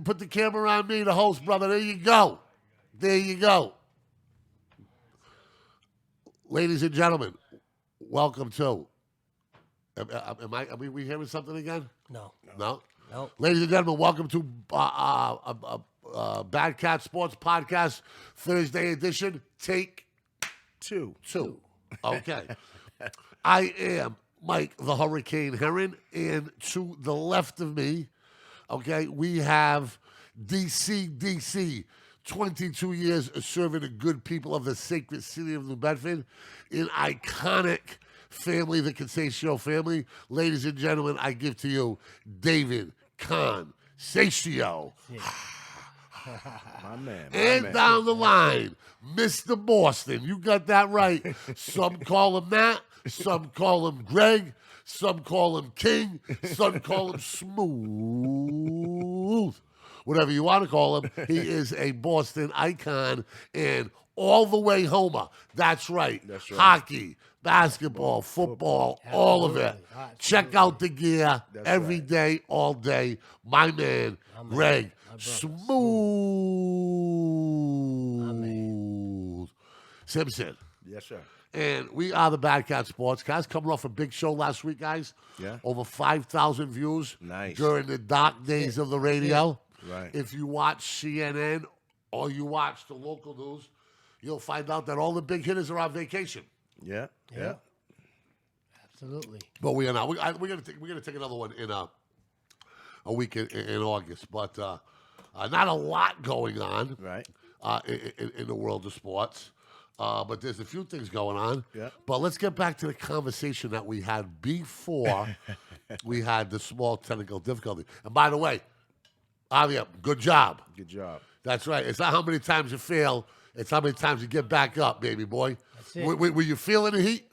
put the camera on me, the host, brother. There you go. There you go. Ladies and gentlemen, welcome to. Are we hearing something again? No. No? No. Ladies and gentlemen, welcome to BadCatz Sports Podcast, Thursday edition, take two. Okay. I am Mike the Hurricane Herren, and to the left of me, okay, we have DC, 22 years serving the good people of the sacred city of New Bedford, an iconic family, the Consatio family. Ladies and gentlemen, I give to you David Consatio. My man. And down the line, Mr. Boston. You got that right. Some call him Matt. Some call him Greg. Some call him King. Some call him Smooth. Whatever you want to call him, he is a Boston icon and all the way homer. That's right. Hockey, basketball, football, all of it. Check out the gear every day, all day. My man, Greg Smooth Simpson. Yes, sir. And we are the BadCatz Sportscast, coming off a big show last week, guys. Yeah. Over 5,000 views. Nice. During the dark days of the radio. Right. If you watch CNN or you watch the local news, you'll find out that all the big hitters are on vacation. Yeah. Absolutely. But we are not. We're gonna take another one in a week in August. But not a lot going on. Right. In the world of sports. But there's a few things going on. Yeah. But let's get back to the conversation that we had before we had the small technical difficulty. And by the way, Avia, good job. Good job. That's right. It's not how many times you fail. It's how many times you get back up, baby boy. That's it. Were you feeling the heat?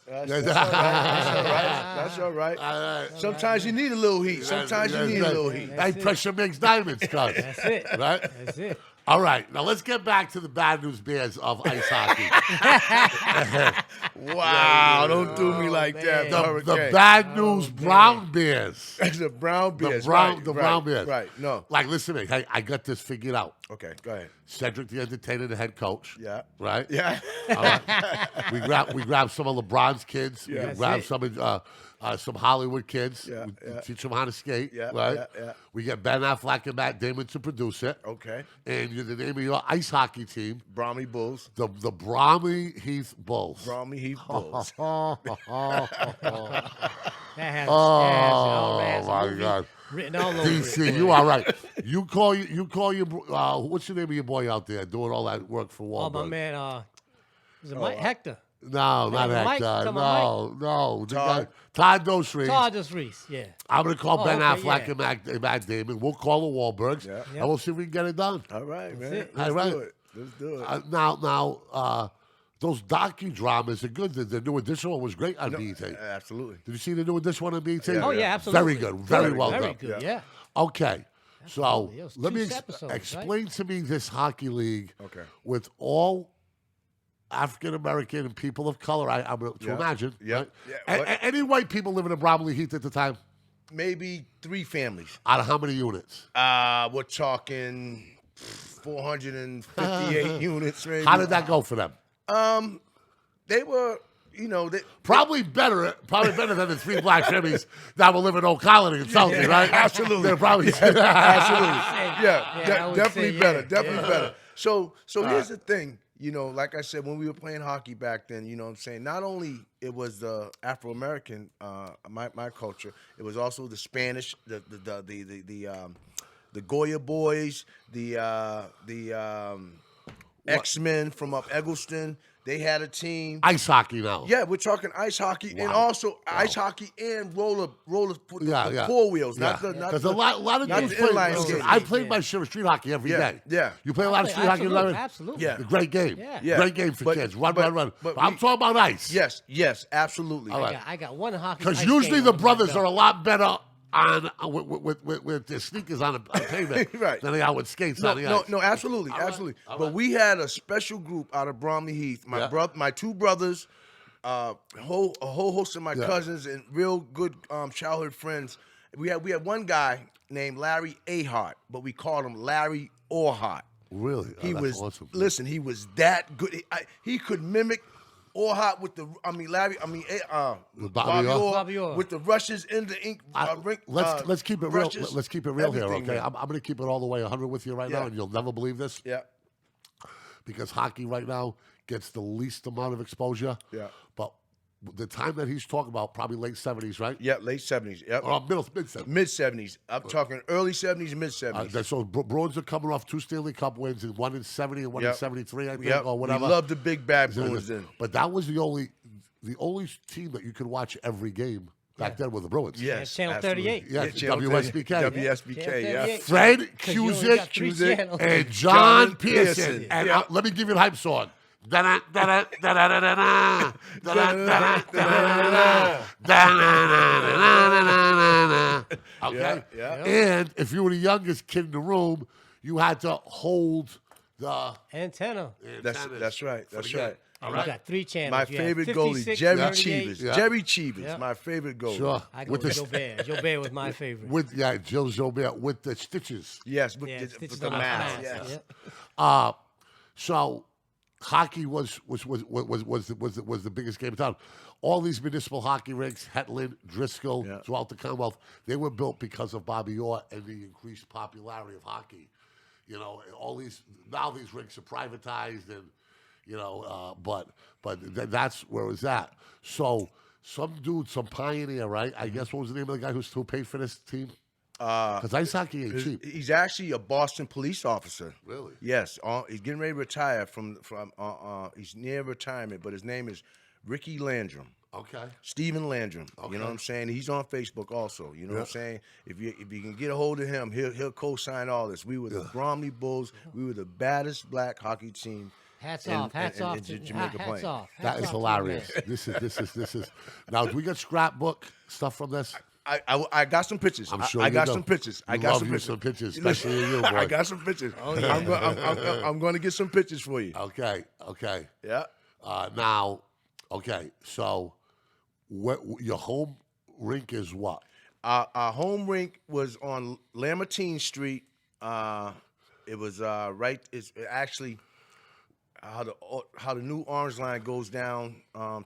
That's all right. That's all right. Sometimes you need a little heat. Sometimes you need a little heat. High pressure makes diamonds, cuz. That's it. Right? That's it. All right. Now let's get back to the bad news bears of ice hockey. Wow. Don't do me like that. The bad news brown bears. The brown bears. Brown right, bears. Right. No. Like, listen to me. Hey, I got this figured out. Okay. Go ahead. Cedric the Entertainer, the head coach. Yeah. Right? Yeah. All right. We grab some of LeBron's kids. Yeah. We grab That's some Hollywood kids. Yeah, We yeah. teach them how to skate. Yeah, Right? yeah. We get Ben Affleck and Matt Damon to produce it. Okay. And you're the name of your ice hockey team, Bromley Bulls. the Bromley Heath Bulls. Bromley Heath Bulls. That has Oh my God. written all over DC, it. you are right. You call your what's the name of your boy out there doing all that work for Oh, Wahlberg? my man, is it Mike Hector? No, not that Mike? guy. Come No, on, no. The Todd. guy, Todd Dosrees. Todd Reese, yeah. I'm going to call Ben okay, Affleck yeah. and Matt Damon. We'll call the Wahlbergs, Yeah. and we'll see if we can get it done. All right, man. it. Let's All right. do it. Let's do it. Now, those docudramas are good. The new edition one was great on BET. Absolutely. Did you see the new edition one on BET? Yeah. Oh, yeah, absolutely. Very good. Very well Very done. good, yeah. Okay. So Absolutely. It was let me 2 episodes, right? explain to me this hockey league Okay. with all African American and people of color. I'm to Yeah. imagine. Yeah. Right? Yeah. Any white people living in Bromley Heath at the time? Maybe 3 families. Out of how many units? We're talking 458 units, maybe. How did that go for them? They were, they Probably better than the 3 black families that were living in Oak Colony and Southie, right? Absolutely. They're probably absolutely. Yeah, I would definitely say, better. yeah. Definitely better. So here's the thing. Like I said, when we were playing hockey back then, you know what I'm saying? Not only it was the Afro-American, my culture, it was also the Spanish, the Goya boys, the X-Men from up Eggleston. They had a team. ice hockey now. Yeah, we're talking ice hockey and also ice hockey and roller four wheels, not the Because a lot of not dudes the play. inline Listen, skating. I played my share of street hockey every day. Yeah. You play a lot of street hockey. Absolutely, absolutely. Yeah. Great game. Yeah. Great game for But- kids. Run. but I'm talking about ice. Yes, absolutely. All right. I got one hockey. Because ice usually game the under my brothers belt. are a lot better on with their sneakers on a pavement Right. than they are with skates on the ice. No, absolutely, absolutely. But we had a special group out of Bromley Heath. My 2 brothers, a whole host of my cousins, and real good childhood friends. We had one guy named Larry Ahart, but we called him Larry Orhart. Really? Oh, He that's was awesome. listen. He was that good. He could mimic Orhart with the. Larry. With Bobby Orr? Bobby Orr. with the rushes in the ink. Let's keep it real. brushes, Let's keep it real here, everything, okay? man. I'm going to keep it all the way 100 with you right now, Yeah. and you'll never believe this. Yeah. Because hockey right now gets the least amount of exposure. Yeah. But the time that he's talking about, probably late 70s, right? Yeah. Late 70s. Yep. Or mid 70s. Mid 70s. I'm talking early 70s, mid 70s. So Bruins are coming off 2 Stanley Cup wins, and one in 70 and one in Yep. 73, I think, Yep. or whatever. We love the big bad Bruins then. But that was the only team that you could watch every game back then with the Bruins. Yes. Channel absolutely. 38. Yeah, Channel WSBK. 38. WSBK, yeah. 38. Fred 'Cause you only got Cusick three channels. and John John Pearson. Pearson. And Yeah. let me give you the hype song. Da-da, da-da, da-da-da-da-da. Da-da, da-da, da-da-da-da-da-da-da-da-da. Okay? Yeah, yeah. And if you were the youngest kid in the room, you had to hold the Antenna. antennas That's right. for That's the game. right. All You right? got 3 channels. My You had favorite goalie, 56, Jerry 38. Cheevers. Yeah. Jerry Cheevers, Yeah. my favorite goalie. Sure. I go With with the Jobert. Jobert was my favorite. with Joe Jobert with the stitches. Yes, with Yeah, the, stitches with the on my mask. mask, Yes. yeah. So hockey was the biggest game in town. All these municipal hockey rinks, Hetland, Driscoll, Yeah. throughout the Commonwealth, they were built because of Bobby Orr and the increased popularity of hockey. You know, all these rinks are privatized, and but that's where it was at. So some dude, some pioneer, right? I guess what was the name of the guy who paid for this team? Because ice hockey ain't cheap. He's actually a Boston police officer. Really? Yes. He's getting ready to retire from. He's near retirement, but his name is Ricky Landrum. Okay. Stephen Landrum. Okay. You know what I'm saying? He's on Facebook also. You know what I'm saying? If you can get a hold of him, he'll co-sign all this. We were the Bromley Bulls. We were the baddest black hockey team. Hats in- off. Hats in- off. in to- Jamaica hats Plain. off. That Hats is off to the hilarious. man. This is. Now, do we get scrapbook stuff from this? I got some pictures. I'm sure I you got do. some pictures. I You got love some you pictures. some pictures, Listen, especially you, boy. I got some pictures. Oh, yeah. I'm going to get some pictures for you. Okay. Yeah. Now, okay. So, your home rink is what? Our home rink was on Lamartine Street. It was right. It's actually how the new Orange Line goes down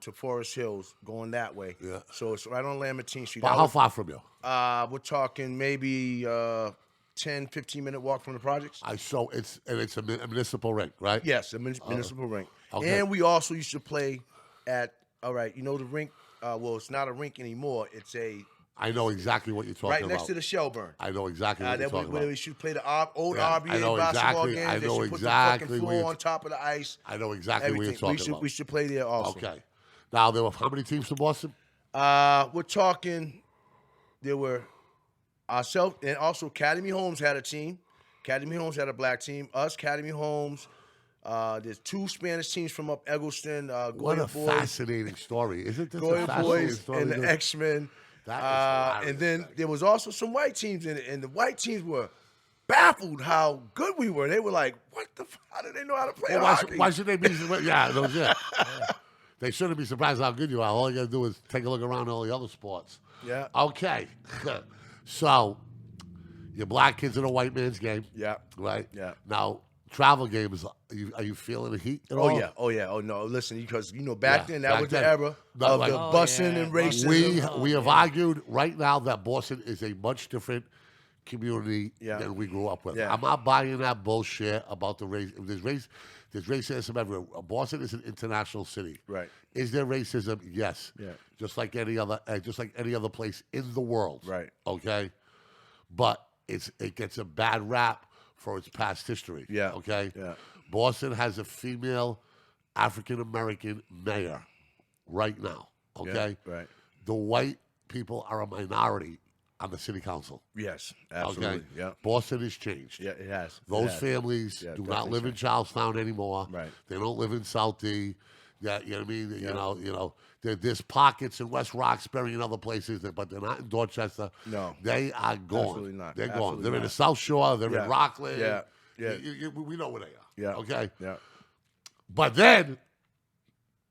to Forest Hills, going that way. Yeah. So it's right on Lamartine Street. But how far from you? We're talking maybe 10, 15-minute walk from the projects. So it's a municipal rink, right? Yes, a municipal rink. okay. And we also used to play at. All right, you know the rink. Well, it's not a rink anymore. It's a I know exactly what you're talking right about. next to the Shelburne. I know exactly what you're talking where about. we should play the old Yeah, RBA I know basketball exactly- games. I They know should put exactly the fucking where floor you're- on top of the ice. I know exactly what you're Everything. talking about. We should play there also. Okay. Now, there were how many teams from Boston? We're talking. There were ourselves and also Academy Homes had a team. Academy Homes had a black team. Us, Academy Homes. There's 2 Spanish teams from up Eggleston. What Goya a Boys, fascinating story. Isn't this a Goya fascinating Boys, story? and the X-Men. That is hilarious. And then there was also some white teams in it, and the white teams were baffled how good we were. They were like, "What the? How do they know how to play Well, hockey?" why should they be? Yeah, no shit. They shouldn't be surprised how good you are. All you got to do is take a look around all the other sports. Yeah. Okay. So, your black kids in a white man's game. Yeah. Right? Yeah. Now, travel games, are you feeling the heat at all? Oh yeah. Oh no. Listen, because back Yeah, then that back was then. the era But of like- the Oh, busing yeah, and busing. racism. We have argued right now that Boston is a much different community Yeah. than we grew up with. Yeah. I'm not buying that bullshit about the race. If there's racism everywhere. Boston is an international city. Right. Is there racism? Yes. Yeah. Just like any other place in the world. Right. Okay. But it gets a bad rap for its past history. Yeah. Okay. Yeah. Boston has a female African American mayor right now. Okay. Right. The white people are a minority on the city council. Yes. Absolutely. Okay. Yeah. Boston has changed. Yeah. It has. Those It has. families Yeah, do not definitely live in changed. Charlestown anymore. Right. They don't live in South D. Yeah, you know what I mean. Yeah. You know. There's pockets in West Roxbury and other places, but they're not in Dorchester. No. they are gone. Absolutely not. They're gone. Absolutely They're in the not. South Shore. They're Yeah. in Rockland. Yeah. Yeah. We know where they are. Yeah. Okay. Yeah. But then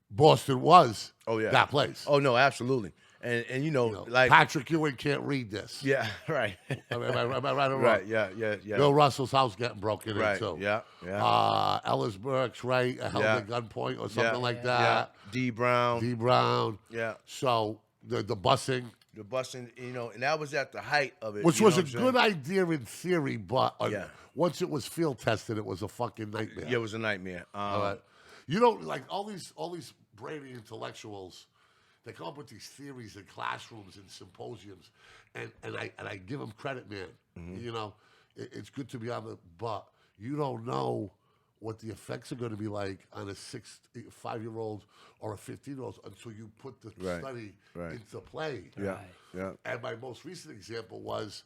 Boston was Oh yeah. that place. Oh no, absolutely. And you know, like Patrick Ewing can't read this. yeah, right, Am I right or wrong? right, yeah. Bill Russell's house getting broken Right, into. yeah. Ellis Burks, right, held Yeah. at gunpoint or something Yeah, like yeah. that. D Brown, D. Brown. yeah. So the busing, The busing, you know, and that was at the height of it. which you was know a what I'm good saying? idea in theory, but Yeah. once it was field tested, it was a fucking nightmare. Yeah, it was a nightmare. All right. You know, like all these brainy intellectuals, they come up with these theories in classrooms and symposiums, and I give them credit, man. Mm-hmm. You know, it's good to be on the, but you don't know what the effects are going to be like on a 5-year-old or a 15-year-old until you put the Right, study right. into play. Yeah, Right. yeah. And my most recent example was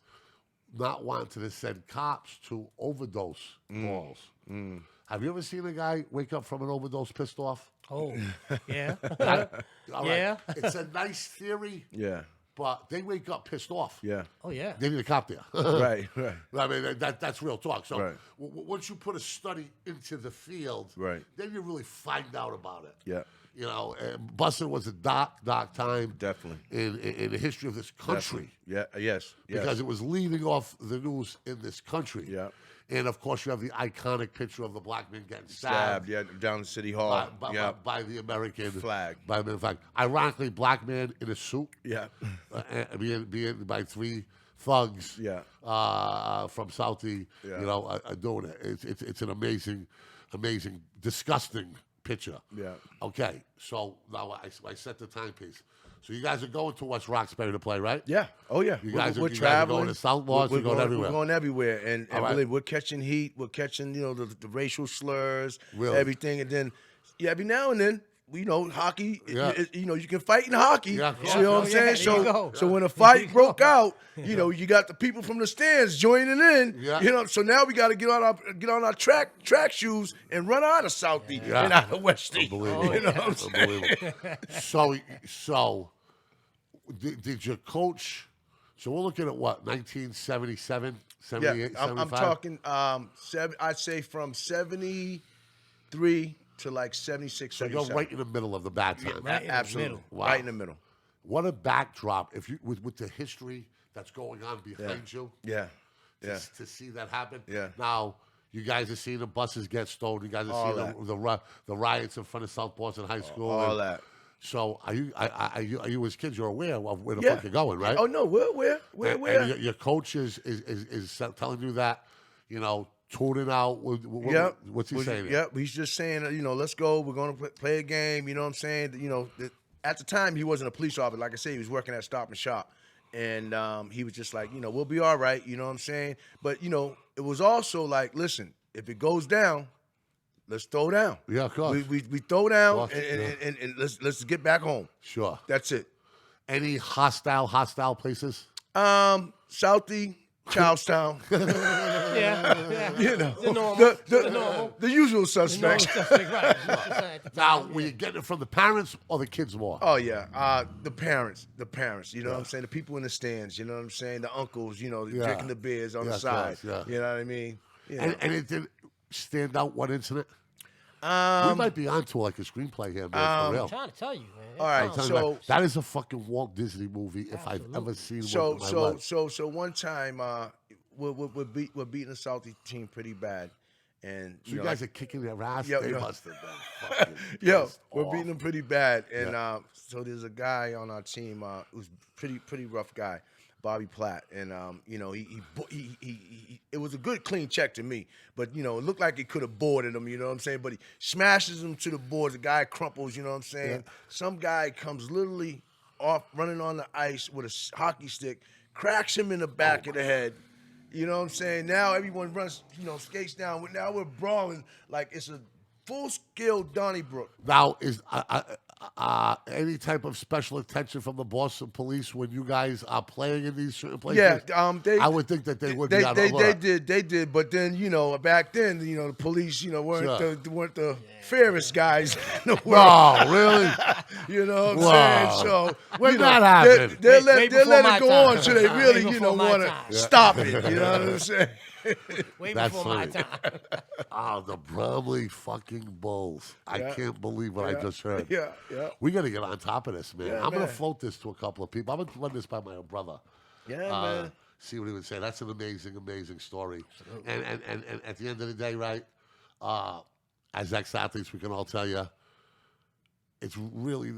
not wanting to send cops to overdose balls. Have you ever seen a guy wake up from an overdose pissed off? Oh, yeah. All Yeah. It's a nice theory, Yeah, but they wake up pissed off. yeah. Oh, yeah. They need a cop there. Right, right. I mean, that's real talk. So Right. once you put a study into the field, Right. then you really find out about it. Yeah. You know, busing was a dark time Definitely. in the history of this country. Yeah, yes. Because it was leading off the news in this country. Yeah. And of course, you have the iconic picture of the black man getting Stabbed, stabbed. yeah, down in City Hall. By the American Flag. By the flag. Ironically, black man in a suit, Yeah. being by 3 thugs, Yeah. from Southie, Yeah. you know, doing it. It's an amazing, disgusting picture. Yeah. Okay, so now I set the timepiece. So you guys are going to West Roxbury to play, right? Yeah. Oh yeah. You guys are we're going traveling. to South Laws, you're going everywhere. We're going everywhere, and All right. really, we're catching heat. We're catching, you know, the racial slurs, Really? everything, and then every now and then, you know, hockey. Yeah. You know, you can fight in hockey. Yeah, of course. You know what I'm Oh, saying? yeah, there you go. So when a There fight you broke go. out, you know, you got the people from the stands joining in. Yeah. You know, so now we got to get on our track shoes and run out of Southie Yeah. and out of Westie. Unbelievable. You know what I'm saying? Unbelievable. So did your coach? So we're looking at what, 1977, 78, Yeah, I'm 75? talking. I'd say from 73 to like 76, So you're 77. right in the middle of the bad time. Right in the Absolutely, middle. Wow. right in the middle. What a backdrop! If you with the history that's going on behind you, Yeah, yeah, to see that happen. Yeah. Now you guys are seeing the buses get stolen. You guys are All seeing the riots in front of South Boston High School. all and- that. So are you as kids? You're aware of where the Yeah. fuck you're going, right? Oh no, we're And your coach is telling you that, you know, tuning out. Yep. What's he saying? Yep. He's just saying, you know, let's go. We're going to play a game. You know what I'm saying? You know, at the time he wasn't a police officer. Like I said, he was working at Stop and Shop, and he was just like, you know, we'll be all right. You know what I'm saying? But you know, it was also like, listen, if it goes down, let's throw down. Yeah, of course. We throw down Of course, and let's get back home. Sure. That's it. Any hostile places? Southie, Charlestown, Yeah. you know, The normal. The normal. the usual No, suspects. right. Now, were you getting it from the parents or the kids more? Oh yeah, the parents, you know what I'm saying? The people in the stands, you know what I'm saying? The uncles, you know, Yeah. drinking the beers on Yeah, the of side. course, yeah. You know what I mean? Yeah. And it didn't stand out one incident? We might be onto like a screenplay here, man, for real. I'm trying to tell you, man. All right, It sounds- Tell you what, so- that is a fucking Walt Disney movie if I've ever seen one in my life. So one time, we're beating the Southie team pretty bad, and So you guys are kicking their ass? Yo, They yo. must have been fucking yo, pissed we're off. beating them pretty bad, and so there's a guy on our team who's pretty rough guy, Bobby Platt, and you know he it was a good clean check to me, but you know it looked like it could have boarded him, you know what I'm saying? But he smashes him to the boards. The guy crumples, you know what I'm saying? Yeah. Some guy comes literally off running on the ice with a hockey stick, cracks him in the back of the head. You know what I'm saying? Now everyone runs, you know, skates down. Now we're brawling like it's a full-scale Donnybrook. Now, is any type of special attention from the Boston police when you guys are playing in these certain places? Yeah, I would think that they would be on they alert. did, but then you know back then you know the police you know weren't Sure. the fairest guys in the world. No, really? You know what I'm Wow. saying? So When you know, that happened? they'll Way let before it my go time. on, so they really Way you know before my want to time. stop it. You know what I'm saying? Way That's before my funny. time. Oh, the Bromley fucking Bulls. I Yeah. can't believe what I just heard. Yeah, Yeah. We got to get on top of this, man. Yeah, I'm going man. to float this to a couple of people. I'm going to run this by my own brother. Yeah, man. See what he would say. That's an amazing, amazing story. And at the end of the day, right, as ex-athletes, we can all tell you, it's really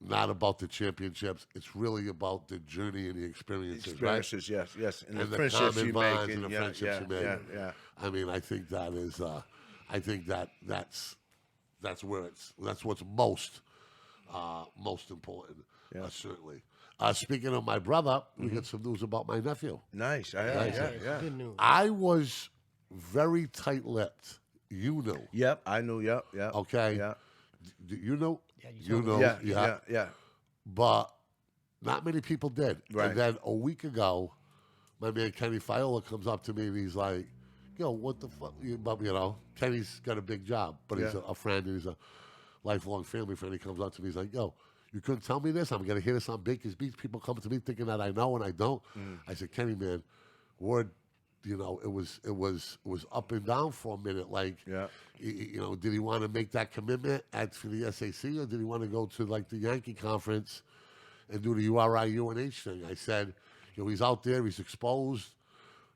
not about the championships. It's really about the journey and the experiences, Experiences, yes. And the the friendships common you bonds make. and the friendships you make. Yeah. I mean, I think that is, that's what's most important, certainly. Speaking of my brother, we get some news about my nephew. Nice. Good news. I was very tight-lipped. You knew. Yep, I knew. Yep. Okay. Yeah. You know. Yeah, You told me. know. Yeah. But not many people did. Right. And then a week ago, my man Kenny Fiola comes up to me and he's like, yo, what the fuck? You know, Kenny's got a big job, but he's a friend and he's a lifelong family friend. He comes up to me, he's like, yo, you couldn't tell me this? I'm going to hear this on Baker's Beach. People come to me thinking that I know and I don't. I said, Kenny, man, word, you know, it was up and down for a minute. Like, you know, did he want to make that commitment for the SAC or did he want to go to like the Yankee conference and do the URI UNH thing? I said, you know, he's out there, he's exposed.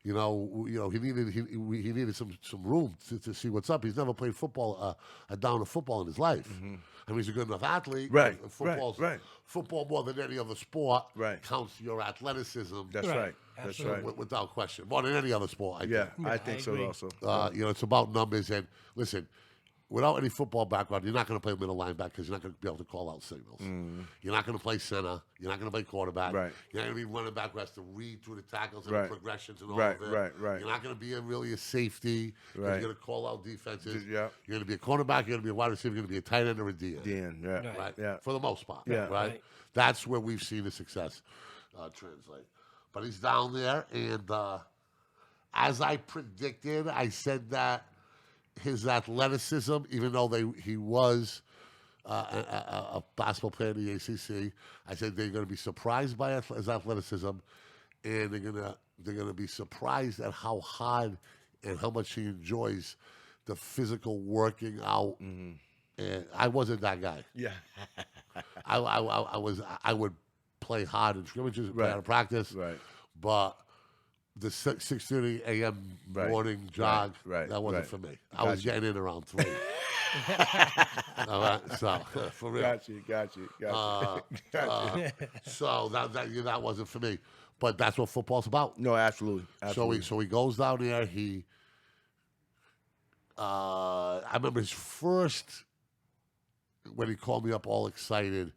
You know, he needed some room to see what's up. He's never played football, a down of football in his life. I mean, he's a good enough athlete. Right, Football more than any other sport counts your athleticism. That's right. That's right. Without question, more than any other sport. I think. I think so agree. also. You know, it's about numbers. And listen, without any football background, you're not going to play middle linebacker because you're not going to be able to call out signals. You're not going to play center. You're not going to play quarterback. Right. You're not going to be running back who has to read through the tackles and Right. the progressions and all Right, of it. right. You're not going to be really a safety. 'Cause Right. You're going to call out defenses. Yeah. You're going to be a cornerback. You're going to be a wide receiver. You're going to be a tight end or a DN. Dan, yeah. Right. Yeah. For the most part. Yeah. Right. Right. That's where we've seen the success translate. But he's down there, and as I predicted, I said that his athleticism, even though he was a basketball player in the ACC, I said they're going to be surprised by his athleticism, and they're going to be surprised at how hard and how much he enjoys the physical working out. And I wasn't that guy. Yeah. I would play hard in scrimmages, play out of practice, Right. but the 6:30 a.m. Right. morning jog, Right. that wasn't Right. for me. I was getting in around 3. All right, so for real. Got you. So that wasn't for me. But that's what football's about. No, absolutely. So he goes down there. I remember his first, when he called me up all excited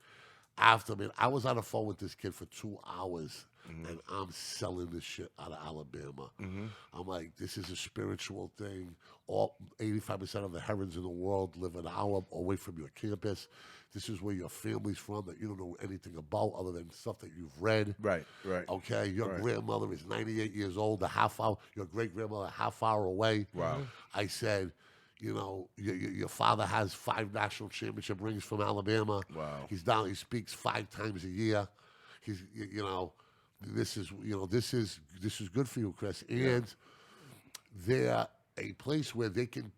after me. I was on the phone with this kid for 2 hours, and I'm selling this shit out of Alabama. I'm like, this is a spiritual thing. All 85% of the Herrens in the world live an hour away from your campus. This is where your family's from that you don't know anything about other than stuff that you've read. Right. Okay, your Right. grandmother is 98 years old, a half hour. Your great grandmother, a half hour away. Wow. I said, you know, your father has 5 national championship rings from Alabama. Wow. He's down. He speaks 5 times a year. He's, you know, this is good for you, Chris. And they're a place where they can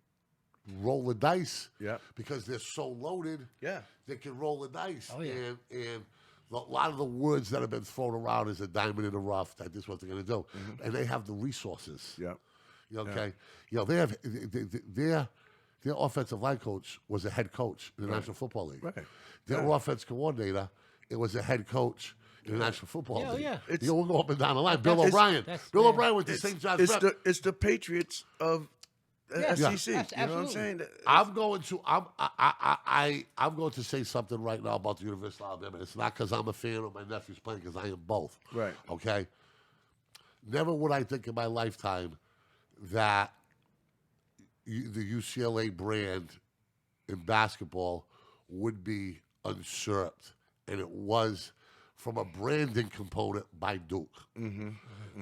roll the dice. Yeah. Because they're so loaded. Yeah. They can roll the dice. Oh, yeah. And a lot of the words that have been thrown around is a diamond in the rough. That this is what they're going to do. And they have the resources. Yeah. Okay. You know, they have their offensive line coach was a head coach in the National Football League. Right. Their offense coordinator, it was a head coach in the National Football Yeah, League. yeah. You know, we'll go up and down the line. Bill That's- O'Brien. that's- Bill yeah. O'Brien went to St. John's Prep. It's the Patriots of Yeah. SEC. Yes, You know what I'm absolutely. saying? I'm going to say something right now about the University of Alabama. It's not because I'm a fan or my nephew's playing, because I am both. Right. Okay. Never would I think in my lifetime that the UCLA brand in basketball would be usurped, and it was from a branding component by Duke. And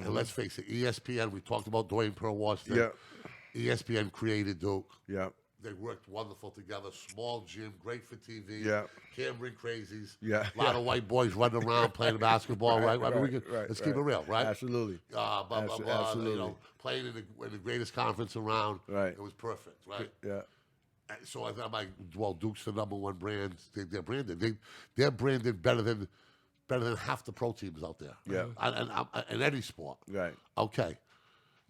let's face it, ESPN. We talked about Dwayne Pearl Washington. Yeah. ESPN created Duke. Yeah. They worked wonderful together. Small gym, great for TV. Yeah. Cameron crazies. Yeah. A lot of white boys running around playing basketball, right? I mean, Right. let's keep it real, right? Absolutely. Blah, blah, blah, Absolutely. You know, playing in the greatest conference around. Right. It was perfect, right? Yeah. So I'm like, well, Duke's the number one brand. They're branded. They're branded better than half the pro teams out there. Yeah. In any sport. Right. Okay.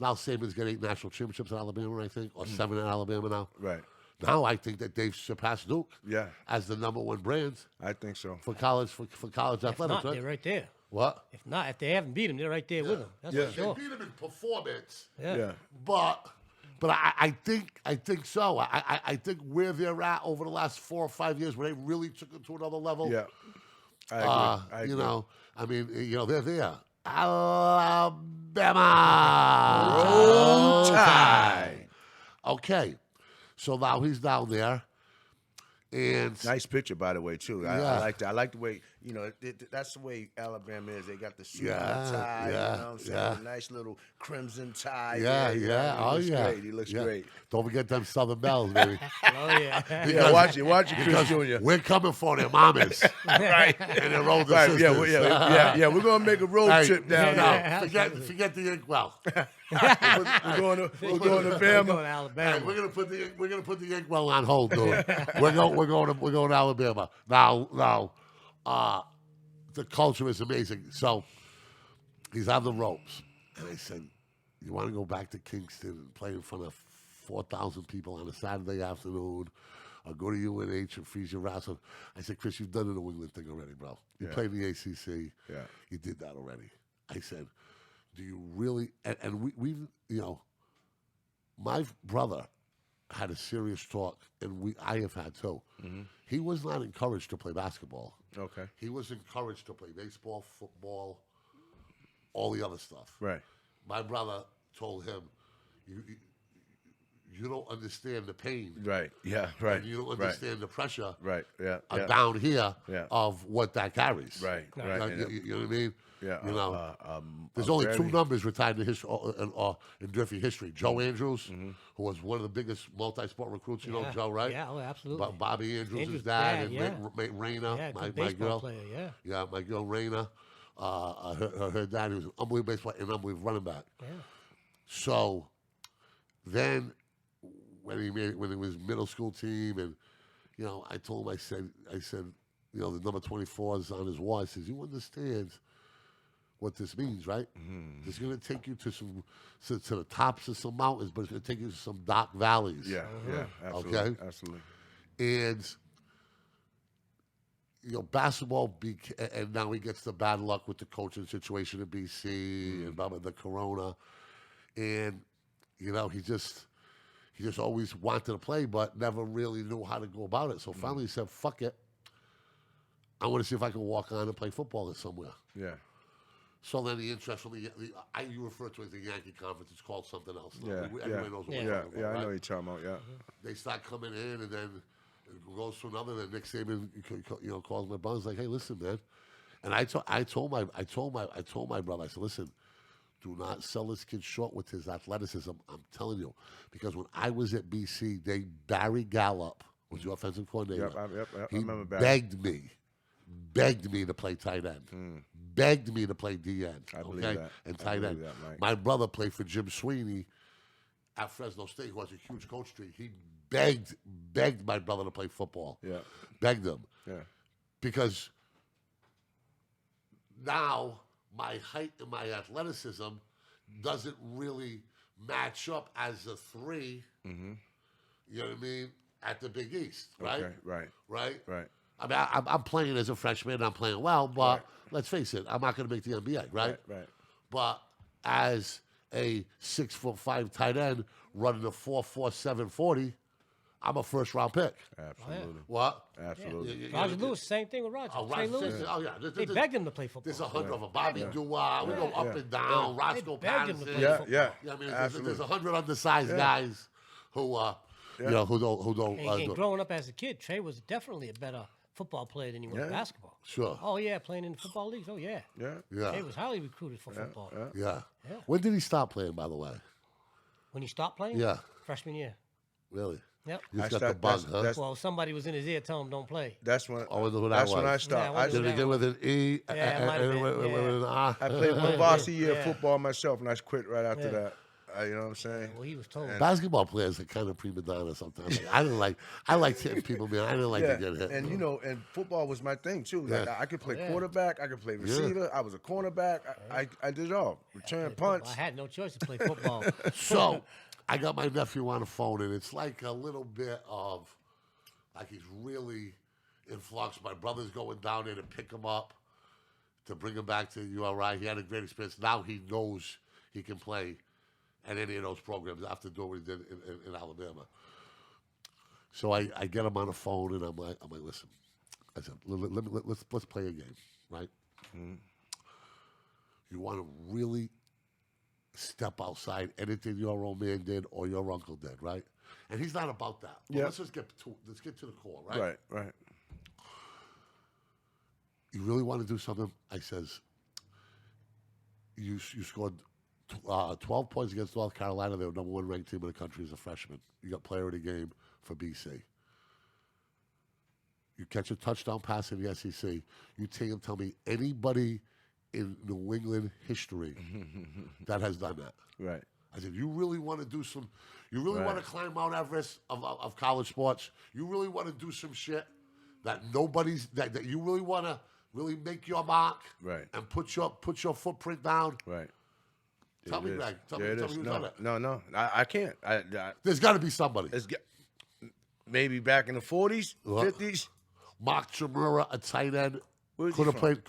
Now Saban's got 8 national championships in Alabama, I think, or 7 in Alabama now. Right. Now I think that they've surpassed Duke. Yeah. As the number one brand I think so. for college athletics. If not, Right? they're right there. What? If they haven't beat them, they're right there with them. That's for They sure. beat them in performance. Yeah. But I think so. I think where they're at over the last 4 or 5 years, where they really took it to another level. Yeah. I agree. I agree. You know, I mean, they're there. Alabama. Roll Tide. Okay, so now he's down there, and Nice picture, by the way, too. I Yeah. like that. I like the way, that's the way Alabama is. They got the suit and Yeah, the tie, yeah, you know what I'm saying? yeah. A nice little crimson tie. yeah. He Oh looks yeah, great. He looks yeah. great. Don't forget them Southern Bells, baby. Oh, yeah. Yeah, watch it, Chris Jr. We're coming for their mamas Right. and their older Right, sisters. yeah. We're gonna make a road Hey, trip down no, there. forget the Inkwell. We're going to We're going Bama. to Hey, Alabama. we're gonna put the Inkwell on hold, dude. we're going to Alabama now. The culture is amazing. So he's on the ropes, and I said, "You want to go back to Kingston and play in front of 4,000 people on a Saturday afternoon, or go to UNH and freeze your ass off?" I said, "Chris, you've done the New England thing already, bro. You Yeah. played in the ACC. Yeah. You did that already." I said, "Do you really?" And we my brother had a serious talk, and I have had too. Mm-hmm. He was not encouraged to play basketball. Okay. He was encouraged to play baseball, football, all the other stuff. Right. My brother told him, you don't understand the pain. Right. Yeah. Right. And you don't understand the pressure Right. Yeah. Yeah. down here Yeah. of what that carries. Right. Right. You know what I mean? Yeah. You know, there's a only 2 very- numbers retired in history in Driffy history. Joe Andrews, who was one of the biggest multi-sport recruits. You know Yeah. Joe, right? Yeah, oh, absolutely. Bobby Andrews' Andrews' dad, dad, and yeah. Raina, Yeah, my good baseball girl. player, yeah. Yeah, my girl Raina. Her dad, he was an unbelievable baseball player and unbelievable running back. Yeah. So then when he was middle school team, and I told him, I said, the number 24 is on his wall. I says, you understand what this means, right? Mm-hmm. It's going to take you to to the tops of some mountains, but it's going to take you to some dark valleys. Yeah. Yeah. Absolutely. Okay. Absolutely. And basketball, and now he gets the bad luck with the coaching situation in BC and blah, blah, the corona, and he just always wanted to play, but never really knew how to go about it. So finally, he said, "Fuck it, I want to see if I can walk on and play football somewhere." Yeah. So then the interest from you refer to it as the Yankee Conference. It's called something else now. Yeah. Everybody knows what Yeah. we're Yeah. talking about, Yeah. I right? know you're talking about. Yeah. They start coming in, and then it goes to another. Then Nick Saban, calls my brother. He's like, "Hey, listen, man." And I told my brother. I said, "Listen, do not sell this kid short with his athleticism. I'm telling you, because when I was at BC, Barry Gallup was your offensive coordinator. Yep. I He remember back. begged me to play tight end. Begged me to play D end. I believe okay, that. and I tight believe end. that, Mike. My brother played for Jim Sweeney at Fresno State, who has a huge coach tree. He begged my brother to play football. Yeah. Begged him. Yeah. Because now my height and my athleticism doesn't really match up as a 3. Mm-hmm. You know what I mean? At the Big East, right? Okay. Right. Right? Right. I mean, I'm playing as a freshman. I'm playing well, but let's face it, I'm not going to make the NBA, right? Right. But as a 6'5" tight end running a 4.4 740, I'm a first-round pick. Absolutely. What? Absolutely. Roger Lewis, same thing with Roger. Oh, St. Roger, Louis. oh yeah. They begged him to play football. There's 100 of them. Bobby Dewar. We go up and down. Roscoe begged him to Patterson. play Yeah. football. Yeah. Yeah, I mean, Absolutely. there's 100 undersized guys who, who don't. And growing up as a kid, Trey was definitely a better football player than he was basketball. Sure. Oh, yeah, playing in the football leagues. Oh, yeah. Yeah. Yeah. Trey was highly recruited for football. Yeah. Yeah. When did he stop playing, by the way? When he stopped playing? Yeah. Freshman year. Really? Yep. You just I got the start- bug, that's- huh? that's- Well, somebody was in his ear telling him don't play. That's when. I wonder who that That's when I was. stopped. Yeah, I I, wonder Did who it begin with an E? Yeah, it might have been, with an R? I played one varsity year of Yeah. football myself, and I quit right after Yeah. that. You know what I'm saying? Well, he was told. Basketball players are kind of prima donna sometimes. I liked hitting people, man. I didn't like to get hit. And and football was my thing too. Like Yeah. I could play yeah. quarterback, I could play receiver. I was a cornerback. I did it all. Return punts. I had no choice to play football. So I got my nephew on the phone, and it's like a little bit of, like he's really in flux. My brother's going down there to pick him up, to bring him back to URI. He had a great experience. Now he knows he can play at any of those programs after doing what he did in Alabama. So I get him on the phone, and I'm like, listen. I said, let's play a game, right? Mm-hmm. You want to really step outside anything your old man did or your uncle did, right? And he's not about that. Well, let's just get to the core, right? Right. You really want to do something? I says, you scored 12 points against North Carolina. They were number 1 ranked team in the country as a freshman. You got player of the game for BC. You catch a touchdown pass in the SEC. You tell me anybody in New England history that has done that. Right. I said, you really want to do some, you really want to climb Mount Everest of college sports? You really want to do some shit that that you really want to really make your mark? Right. And put your footprint down? Right. Tell me, Greg. Tell me who's done it. No. I can't. There's got to be somebody. Maybe back in the 40s, 50s. Mark Chimura, a tight end. Could have played,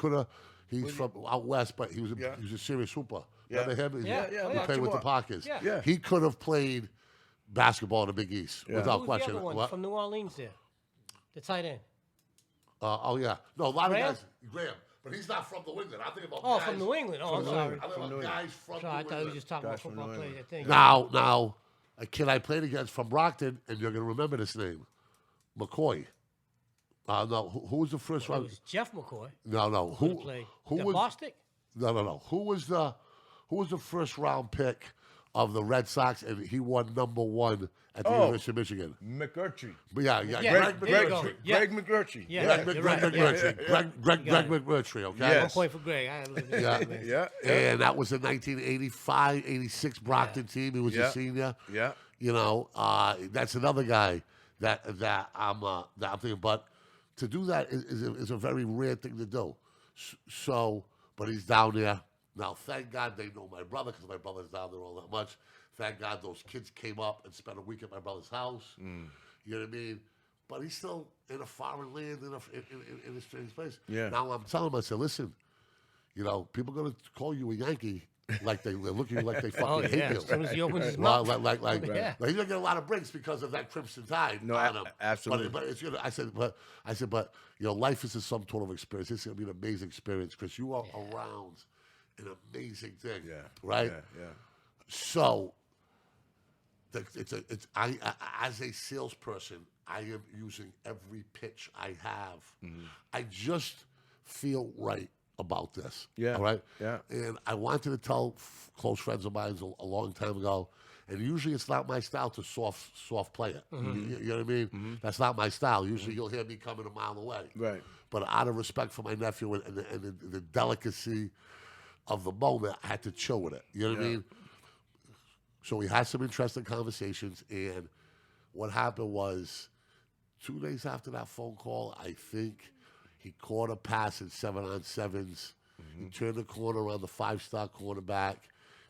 he's from out west, but he was a serious hooper. Yeah. Remember him? Yeah. He played with the Parkers. Yeah. He could have played basketball in the Big East without Who's question. the other one from New Orleans there? The tight end. Oh, yeah. No, a lot Graham? of guys. Graham. But he's not from New England. I'm thinking about guys. From New England. Oh, I'm sorry. I'm thinking about guys from Sorry, I New thought we were England. just talking about football players. I think. Now, a kid I played against from Brockton, and you're going to remember this name, McCoy. No, who was the first It round? was Jeff McCoy. No. Who was Bostic? No. Who was the first round pick of the Red Sox, and he won number 1 at the University of Michigan? McGurtry. But yeah. Greg McGurtry. Yeah. Greg McGurtry, okay? Yes. 1 point for Greg. Yeah. And that was a 1985, 86 Brockton team. He was a senior. Yeah. You know, that's another guy that I'm thinking. But to do that is a very rare thing to do. So, but he's down there. Now, thank God they know my brother, because my brother's down there all that much. Thank God those kids came up and spent a week at my brother's house. You know what I mean? But he's still in a foreign land, in a strange place. Yeah. Now, I'm telling him, I said, listen, you know, people are going to call you a Yankee like they're looking at you like they fucking hate you. As soon as he opens his mouth. He's going to get a lot of breaks because of that Crimson Tide on him. Absolutely. But it's gonna. I said, but you know, life is some sort of experience. It's going to be an amazing experience because you are around an amazing thing. Yeah. Right. Yeah. So, I as a salesperson, I am using every pitch I have. I just feel right about this. Yeah. All right. Yeah. And I wanted to tell close friends of mine a long time ago, and usually it's not my style to soft play it. You know what I mean? That's not my style. Usually you'll hear me coming a mile away. Right. But out of respect for my nephew and the delicacy of the moment, I had to chill with it. You know what I mean? So we had some interesting conversations, and what happened was 2 days after that phone call, I think he caught a pass in 7-on-7s. He turned the corner on the 5-star cornerback,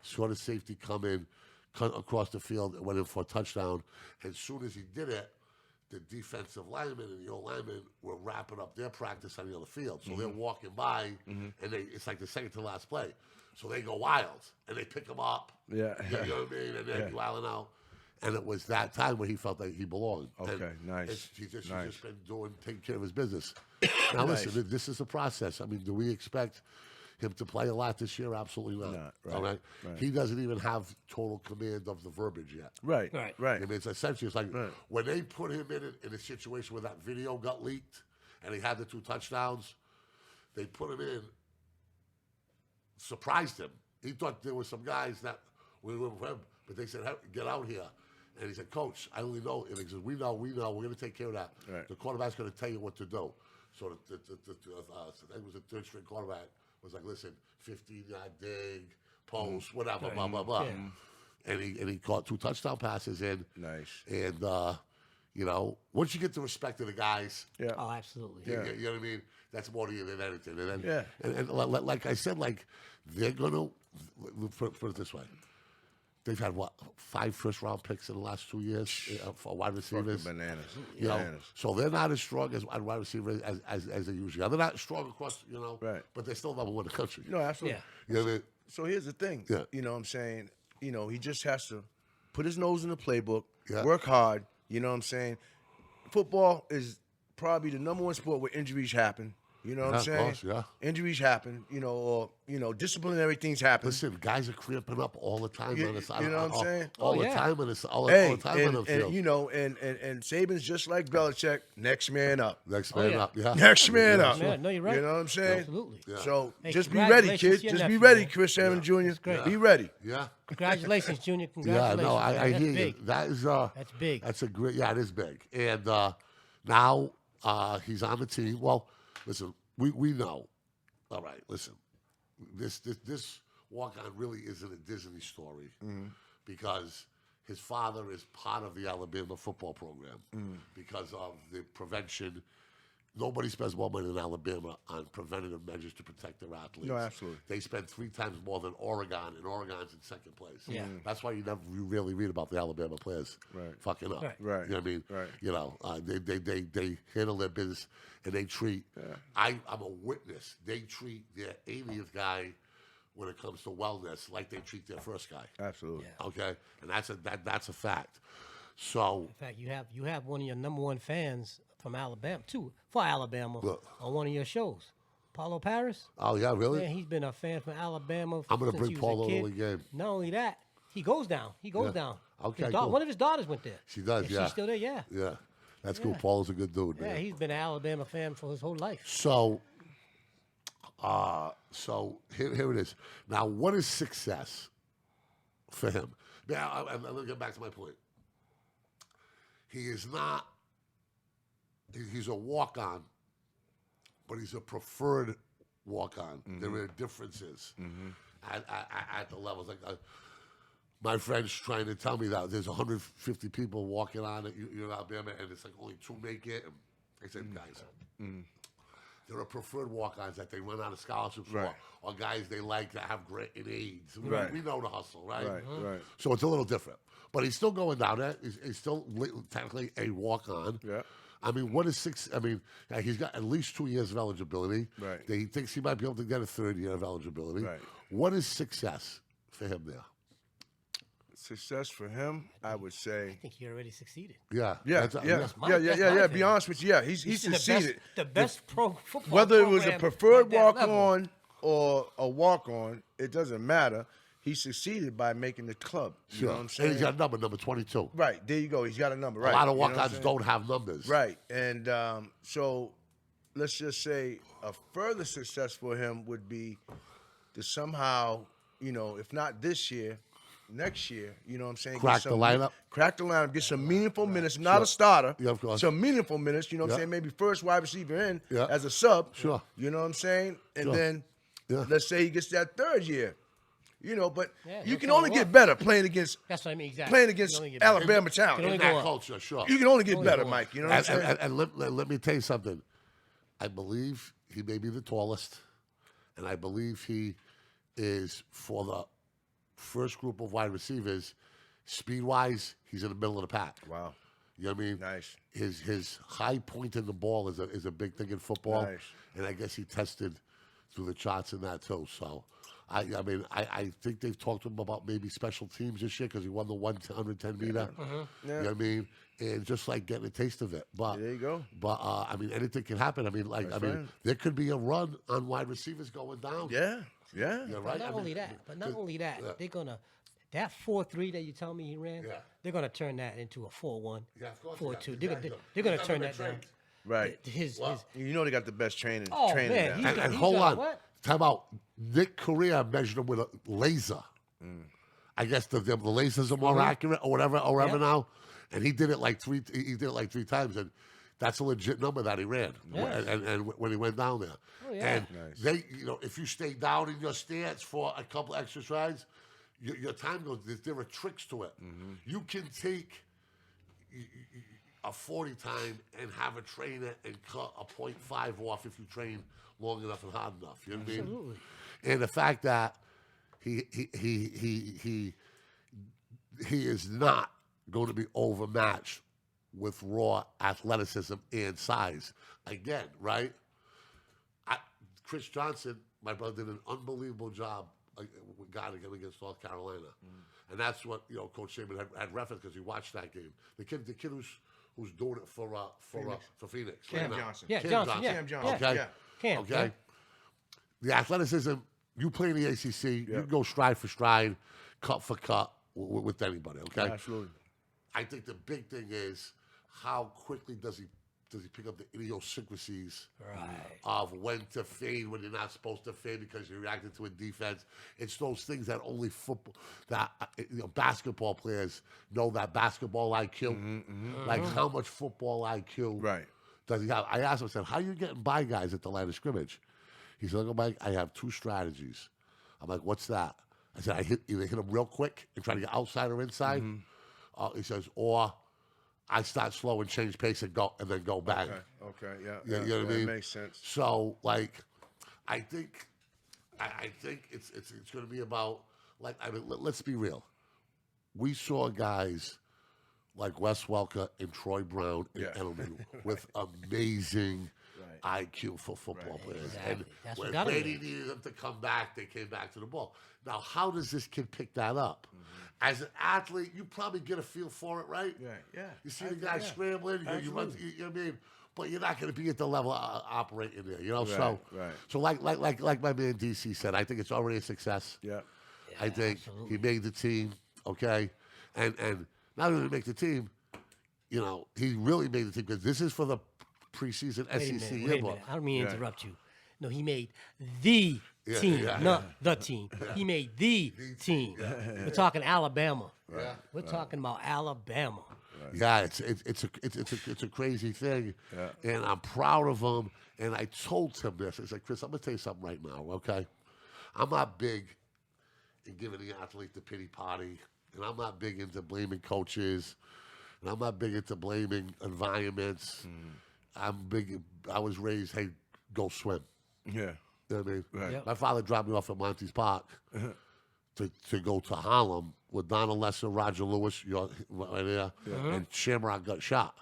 saw the safety come in, cut across the field, and went in for a touchdown. And as soon as he did it, the defensive linemen and the old linemen were wrapping up their practice on the other field. So they're walking by, and it's like the second to last play. So they go wild, and they pick him up. Yeah. You know what I mean? And they're wilding out. And it was that time where he felt like he belonged. Okay, nice. He's just been taking care of his business. Now, listen, this is a process. I mean, do we expect him to play a lot this year? Absolutely not. Right, all right? He doesn't even have total command of the verbiage yet. Right. I mean, it's essentially, it's like when they put him in a situation where that video got leaked and he had the 2 touchdowns, they put him in, surprised him. He thought there were some guys that were with him, but they said, hey, get out here. And he said, Coach, I only know. And he said, we know. We're going to take care of that. Right. The quarterback's going to tell you what to do. So I think it was a 3rd-string quarterback was like, listen, 15-yard dig, post, whatever, blah, blah, blah. and he caught 2 touchdown passes. And Nice. And once you get the respect of the guys, Yeah. Oh, absolutely. you know what I mean. That's more to you than anything. And then, Yeah. and like I said, like they're gonna put it this way. They've had 5 first-round picks in the last 2 years for wide receivers. Fucking bananas. You know, Bananas. so they're not as strong as wide receivers as they usually are. They're not strong across, Right. but they're still number 1 in the country. No, absolutely. Yeah. You know what I mean? So here's the thing. Yeah. You know what I'm saying? He just has to put his nose in the playbook, Yeah. work hard. You know what I'm saying? Football is probably the number 1 sport where injuries happen. You know what I'm Yeah, of saying? course, yeah. Injuries happen, or disciplinary things happen. Listen, guys are cramping up all the time on this. You know what I'm saying? All the yeah. time on this. All Hey, the time on the field. and Saban's just like Belichick, next man up. Next man yeah. up. Yeah. Next man Yeah, up. sure. Yeah, no, you're right. You know what I'm saying? Absolutely. Yeah. So Hey, just be ready, congratulations kids. to your Just be nephew, ready, man. Chris Herren Jr. great. Be ready. Yeah. Congratulations, Junior. Yeah, Congratulations. no, I man. That's hear you. big. That is That's big. That's a great. Yeah, it is big. And now he's on the team. Well, listen, we know. All right, listen. This walk-on really isn't a Disney story because his father is part of the Alabama football program because of the prevention. Nobody spends more money than Alabama on preventative measures to protect their athletes. No, absolutely. They spend 3 times more than Oregon, and Oregon's in 2nd place. Yeah. That's why you really read about the Alabama players fucking up. Right. You know what I mean? Right. They handle their business and they treat. I'm a witness. They treat their 80th guy when it comes to wellness like they treat their first guy. Absolutely. Yeah. Okay, and that's a fact. So In fact, you have one of your number 1 fans from Alabama, for Alabama, Look. on one of your shows. Paulo Paris. oh yeah, really? Man, he's been a fan from Alabama. I'm gonna since bring he was Paulo a to kid. the game. Not only that, he goes down. Down. Okay, His cool. One of his daughters went there. She does, And yeah. She's still there, yeah. Yeah, that's cool. Yeah. Paul's a good dude, Yeah, man. he's been an Alabama fan for his whole life. So here it is. Now, what is success for him? Now, I'm going to get back to my point. He is not. He's a walk-on, but he's a preferred walk-on. There are differences at the levels. Like my friend's trying to tell me that there's 150 people walking on at Alabama, and it's like only 2 make it. And I said, guys. There are preferred walk-ons that they run out of scholarships Right. or guys they like that have grit and AIDS. Right. We know the hustle, right? Right. So it's a little different. But he's still going down there. He's still technically a walk-on. Yeah. I mean, what is 6? I mean, he's got at least 2 years of eligibility. Right. He thinks he might be able to get a 3rd year of eligibility. Right. What is success for him there? Success for him, I would say. I think he already succeeded. Yeah. Yeah. That's- that's my Be opinion. honest with you, yeah, he's in succeeded. the best pro football Whether it was a program preferred at that level. walk-on or a walk-on, it doesn't matter. He succeeded by making the club. You know what I'm And saying? he's got a number 22. Right, there you go. He's got a number. Right. A lot of You know what I'm walk-ons saying? don't have numbers. Right, and so let's just say a further success for him would be to somehow, if not this year, next year, you know what I'm saying? Crack Get the lineup? Crack the lineup. Get some meaningful minutes, not a starter. Yeah, of course. Some meaningful minutes, you know what Yeah. I'm saying? Maybe first wide receiver in Yeah. as a sub. Sure. You know what I'm saying? And Sure. then Yeah. let's say he gets that 3rd year. But Yeah, you that's can all only it get was. better playing against That's what I mean. Exactly. playing You against can only get better. Alabama talent. Can only In go that up. culture, sure. You can only get Only better, go up. Mike. You know what I'm saying? And let me tell you something. I believe he may be the tallest, and I believe he is for the first group of wide receivers. Speed-wise, he's in the middle of the pack. Wow. You know what I mean? Nice. His high point in the ball is a big thing in football, Nice. and I guess he tested through the charts in that too. So, I think they've talked to him about maybe special teams this year because he won the 110 meter. You know what I mean? And just like getting a taste of it. But There you go. But anything can happen. That's right. there could be a run on wide receivers going down. Yeah. Yeah. You're But right. not only that, they're gonna that 4-3 that you tell me he ran. Yeah. They're gonna turn that into a 4-1, Yeah, of course. 4-2. yeah, They're gonna He's turn never that been down. trained. Right. His You know they got the best training. Oh, training man, now. he's And he's hold got on. what? Time out. Nick Correa measured him with a laser. I guess the lasers are more accurate or whatever Yeah. now. And he did it like three times, and that's a legit number that he ran. Yeah. And when he went down there, Oh, yeah. and Nice. they, if you stay down in your stance for a couple extra strides, your time goes. There are tricks to it. You can take a 40 time and have a trainer and cut a 0.5 off if you train long enough and hard enough. You know what I mean? Absolutely. And the fact that he is not going to be overmatched with raw athleticism and size. Again, right? Chris Johnson, my brother, did an unbelievable job guarding him against North Carolina. And that's what, Coach Saban had referenced because he watched that game. The kid who's doing it for Phoenix. Cam right now. Johnson. Yeah, Cam Johnson. Yeah. Cam Johnson. Okay. Yeah. Cam. Okay. Yeah. The athleticism, you play in the ACC, you can go stride for stride, cut for cut with anybody, okay? Absolutely. I think the big thing is how quickly does he pick up the idiosyncrasies of when to fade, when you're not supposed to fade because you're reacting to a defense. It's those things that only basketball players know, that basketball IQ. Like how much football IQ does he have? I asked him, I said, how are you getting by guys at the line of scrimmage? He said, look, Mike, I have 2 strategies. I'm like, what's that? I said, I either hit them real quick and try to get outside or inside. He says, or I start slow and change pace and then go back. Okay, yeah. You know what I mean? That makes sense. So, like, I think it's going to be about, like, I mean, let's be real. We saw guys like Wes Welker and Troy Brown and Edelman with amazing IQ for football players. Exactly. And That's what when got 'em Brady there. needed them to come back, they came back to the ball. Now, how does this kid pick that up? As an athlete, you probably get a feel for it, right? Yeah. You see the guy scrambling, you run, you know what I mean? But you're not going to be at the level operating there, you know? So like my man DC said, I think it's already a success. Yeah. I think absolutely. he made the team, okay? And not only did he make the team, he really made the team because this is for the preseason Wait a SEC minute, wait a yearbook. minute. I don't mean to interrupt you. No, he made the team, not the team. He made the team. We're talking Alabama. We're talking about Alabama. Yeah, it's a crazy thing, and I'm proud of him. And I told him this. I said, Chris, I'm gonna tell you something right now, okay? I'm not big in giving the athlete the pity party, and I'm not big into blaming coaches, and I'm not big into blaming environments. I was raised, hey, go swim. Yeah. You know what I mean? Right. Yep. My father dropped me off at Montes Park to go to Harlem with Donna Lesser, Roger Lewis, right there, and Shamrock got shot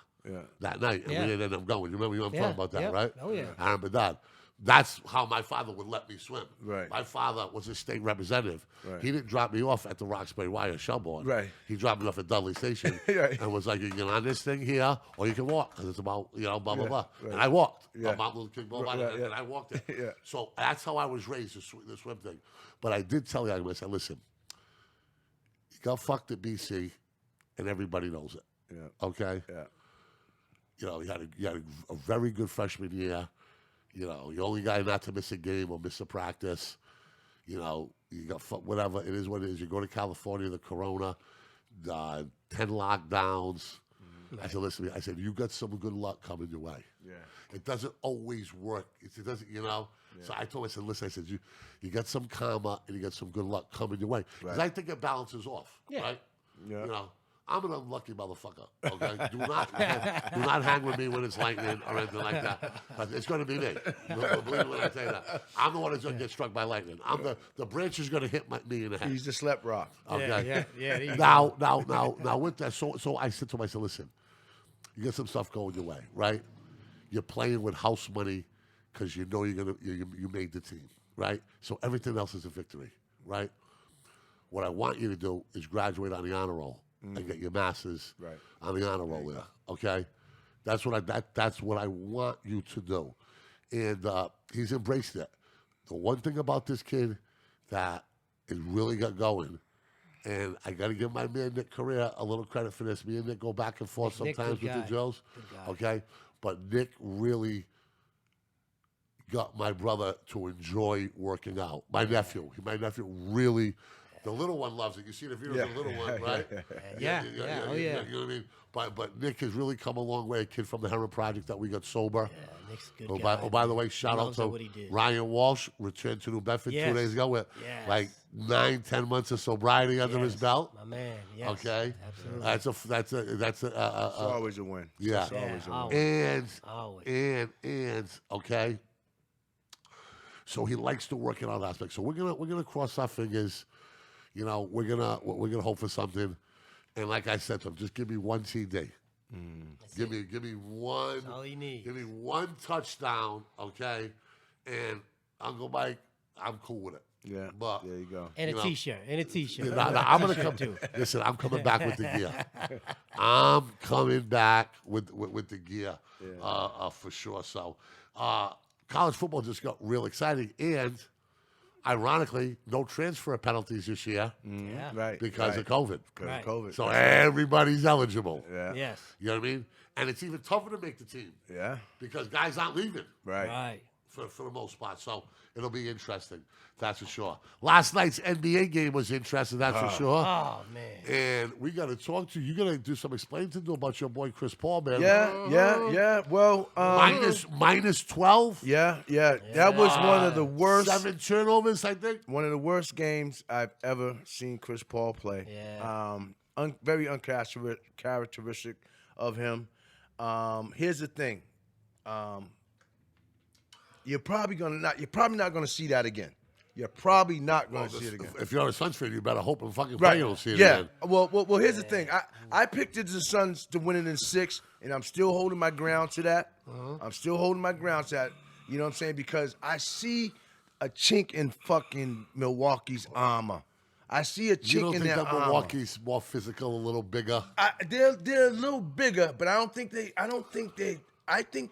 that night, and we didn't end up going. You remember I'm talking about that, right? Oh, yeah. I remember that. That's how my father would let me swim. Right. My father was a state representative. Right. He didn't drop me off at the Roxbury Wire Shelbourne. Right. He dropped me off at Dudley Station Right. and was like, you can get on this thing here or you can walk because it's about, blah, blah, blah. Right. And I walked. Yeah. Martin Luther King Boulevard, Right, and I walked it. Yeah. So that's how I was raised, the swim thing. But I did tell you, I said, listen, you got fucked at BC and everybody knows it. Yeah. Okay? Yeah. You had a very good freshman year. You're the only guy not to miss a game or miss a practice. You got whatever. It is what it is. You go to California, the corona, 10 lockdowns. I said, listen, you got some good luck coming your way. Yeah. It doesn't always work. It doesn't, So I told him, I said, listen, you got some karma and you got some good luck coming your way. Because I think it balances off, right? Yeah. I'm an unlucky motherfucker. Okay, do not hang with me when it's lightning or anything like that. But it's going to be me. Believe me when I say that. I'm the one that's going to get struck by lightning. I'm the branch is going to hit me in the head. He's the slap rock. Okay. Yeah. Now with that, so I said to myself, listen, you got some stuff going your way, right? You're playing with house money because you made the team, right? So everything else is a victory, right? What I want you to do is graduate on the honor roll. And get your masters on the honor roll there. Okay, that's what I want you to do, and he's embraced it. The one thing about this kid that is really got going, and I got to give my man Nick Correa a little credit for this. Me and Nick go back and forth Nick, sometimes good with the guy. Joes. Okay, but Nick really got my brother to enjoy working out. My nephew really The little one loves it. You see the videos of the little one, right? Yeah. You Oh, know yeah. what I mean? But Nick has really come a long way. A kid from the Herren Project that we got sober. Yeah, Nick's a good guy. By the way, shout out Loves to what he did. Ryan Walsh, returned to New Bedford 2 days ago with like 9-10 months of sobriety under his belt. My man. Yes. Okay, Absolutely. that's It's always a win. Yeah. It's always a always. win. and okay. So he likes to work in other aspects. So we're gonna cross our fingers. You know, we're gonna hope for something. And like I said to him, just give me one TD. Give me one. That's all you need. Give me one touchdown, okay? And Uncle Mike, I'm cool with it. Yeah. But There you go. And a know, T-shirt. And a T-shirt. I'm gonna come. Listen, I'm coming back with the gear. I'm coming back with the gear, for sure. So, college football just got real exciting, and ironically, no transfer penalties this year Yeah. Right. because right. of COVID. Because Right. of COVID. So everybody's eligible. yeah. Yes. You know what I mean? And it's even tougher to make the team Yeah. because guys aren't leaving Right. Right. for the most part. So it'll be interesting. That's for sure. Last night's NBA game was interesting. That's for sure. Oh, man. And we got to talk to you. Got to do some explaining to do about your boy Chris Paul, man. Yeah. Well, minus 12. yeah. That was one of the worst. 7 turnovers, I think. One of the worst games I've ever seen Chris Paul play. Yeah. Very uncharacteristic of him. Here's the thing. You're probably not gonna see that again. You're probably not gonna see it again. If you're a Suns fan, you better hope and fucking Right. pray you don't see it Yeah. again. Well, here's the thing. I picked the Suns to win it in 6, and I'm still holding my ground to that. I'm still holding my ground to that. You know what I'm saying? Because I see a chink in fucking Milwaukee's armor. I see a You chink don't in think their that armor. Milwaukee's more physical, a little bigger? They're a little bigger, but I think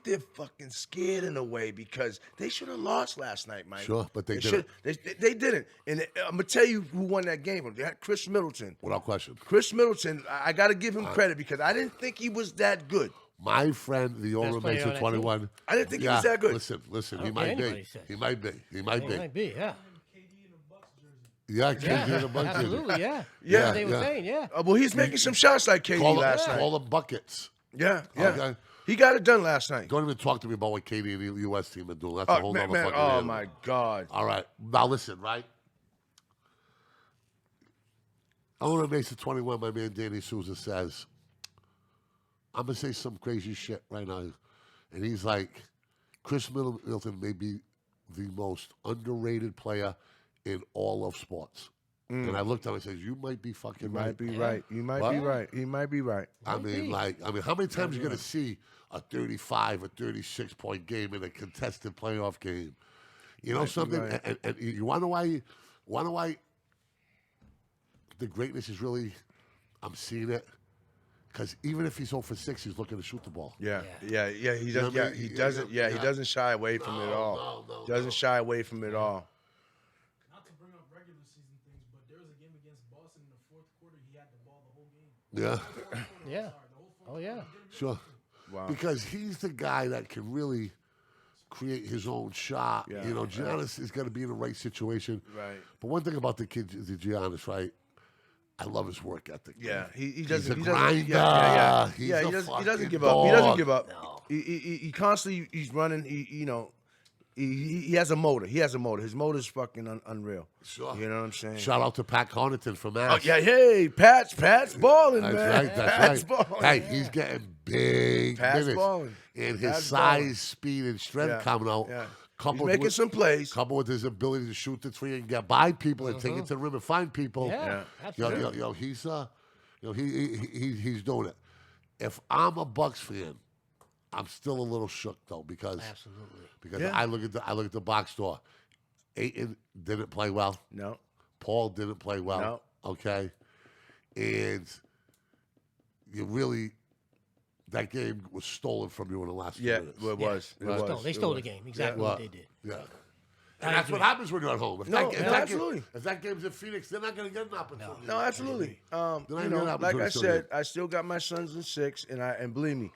they're fucking scared in a way because they should have lost last night, Mike. Sure, but they didn't. They didn't. And I'm gonna tell you who won that game. They had Chris Middleton. Without question. Chris Middleton, I got to give him credit because I didn't think he was that good. My friend, the owner player makes on it that 21. I didn't think he was that good. Listen, he care might anybody be. says. He might be. It might be, yeah. Yeah, KD in a bunch of Absolutely, yeah. Yeah, That's what they were yeah. saying, yeah. Well, he's making some shots like KD last night. Call them buckets. Yeah. Okay. He got it done last night. Don't even talk to me about what KD and the U.S. team are doing. That's a whole Man, nother fucking oh animal. my God. All right. Now listen, right? Owner makes it 21. My man Danny Souza says, I'm going to say some crazy shit right now. And he's like, Chris Middleton may be the most underrated player in all of sports. And I looked at him and said, you might be fucking right. Might be right. You might What? be right. He might be right. I mean, how many times are you going to see a 35 or 36 point game in a contested playoff game? You know something? right. And you want to know why the greatness is really, I'm seeing it. Because even if he's 0 for 6, he's looking to shoot the ball. Yeah. He does. know what I Yeah, mean? he doesn't. Yeah, he doesn't shy away from it at all. Doesn't shy away from it all. Not to bring up regular season things, but there was a game against Boston in the fourth quarter. He had the ball the whole game. Yeah, Yeah. Oh, yeah. sure. Wow. Because he's the guy that can really create his own shot. Yeah, You know, Giannis is going to be in the right situation. Right. But one thing about the kid, the Giannis, right? I love his work ethic. Yeah, he He's doesn't. a he grinder. doesn't. Yeah. He's He a doesn't fucking give up. He doesn't dog. give up. No. He constantly he's running. He has a motor. He has a motor. His motor's fucking unreal. Sure. You know what I'm saying? Shout out to Pat Connaughton from Mass. Oh, yeah, hey, Pat's balling, That's man. right. That's Pat's right. balling. Hey, he's getting big Pat's minutes. balling. And his Pat's size, balling. speed, and strength Yeah, coming out. yeah. Coupled He's making some plays. Coupled with his ability to shoot the three and get by people and take it to the rim and find people. Yeah, absolutely. He's doing it. If I'm a Bucks fan, I'm still a little shook though because Absolutely. I look at the box score. Ayton didn't play well. No. Paul didn't play well. No. Okay. And you really, that game was stolen from you in the last 2 Yeah, minutes. well, it was. It Right. was. They It stole was. the game. Exactly Yeah. what they did. Yeah. And that's what happens when you're at home. Absolutely. If that game's in Phoenix, they're not going to get an opportunity. No, absolutely. not You even know, an like opportunity I to said, get. I still got my sons in 6, and believe me,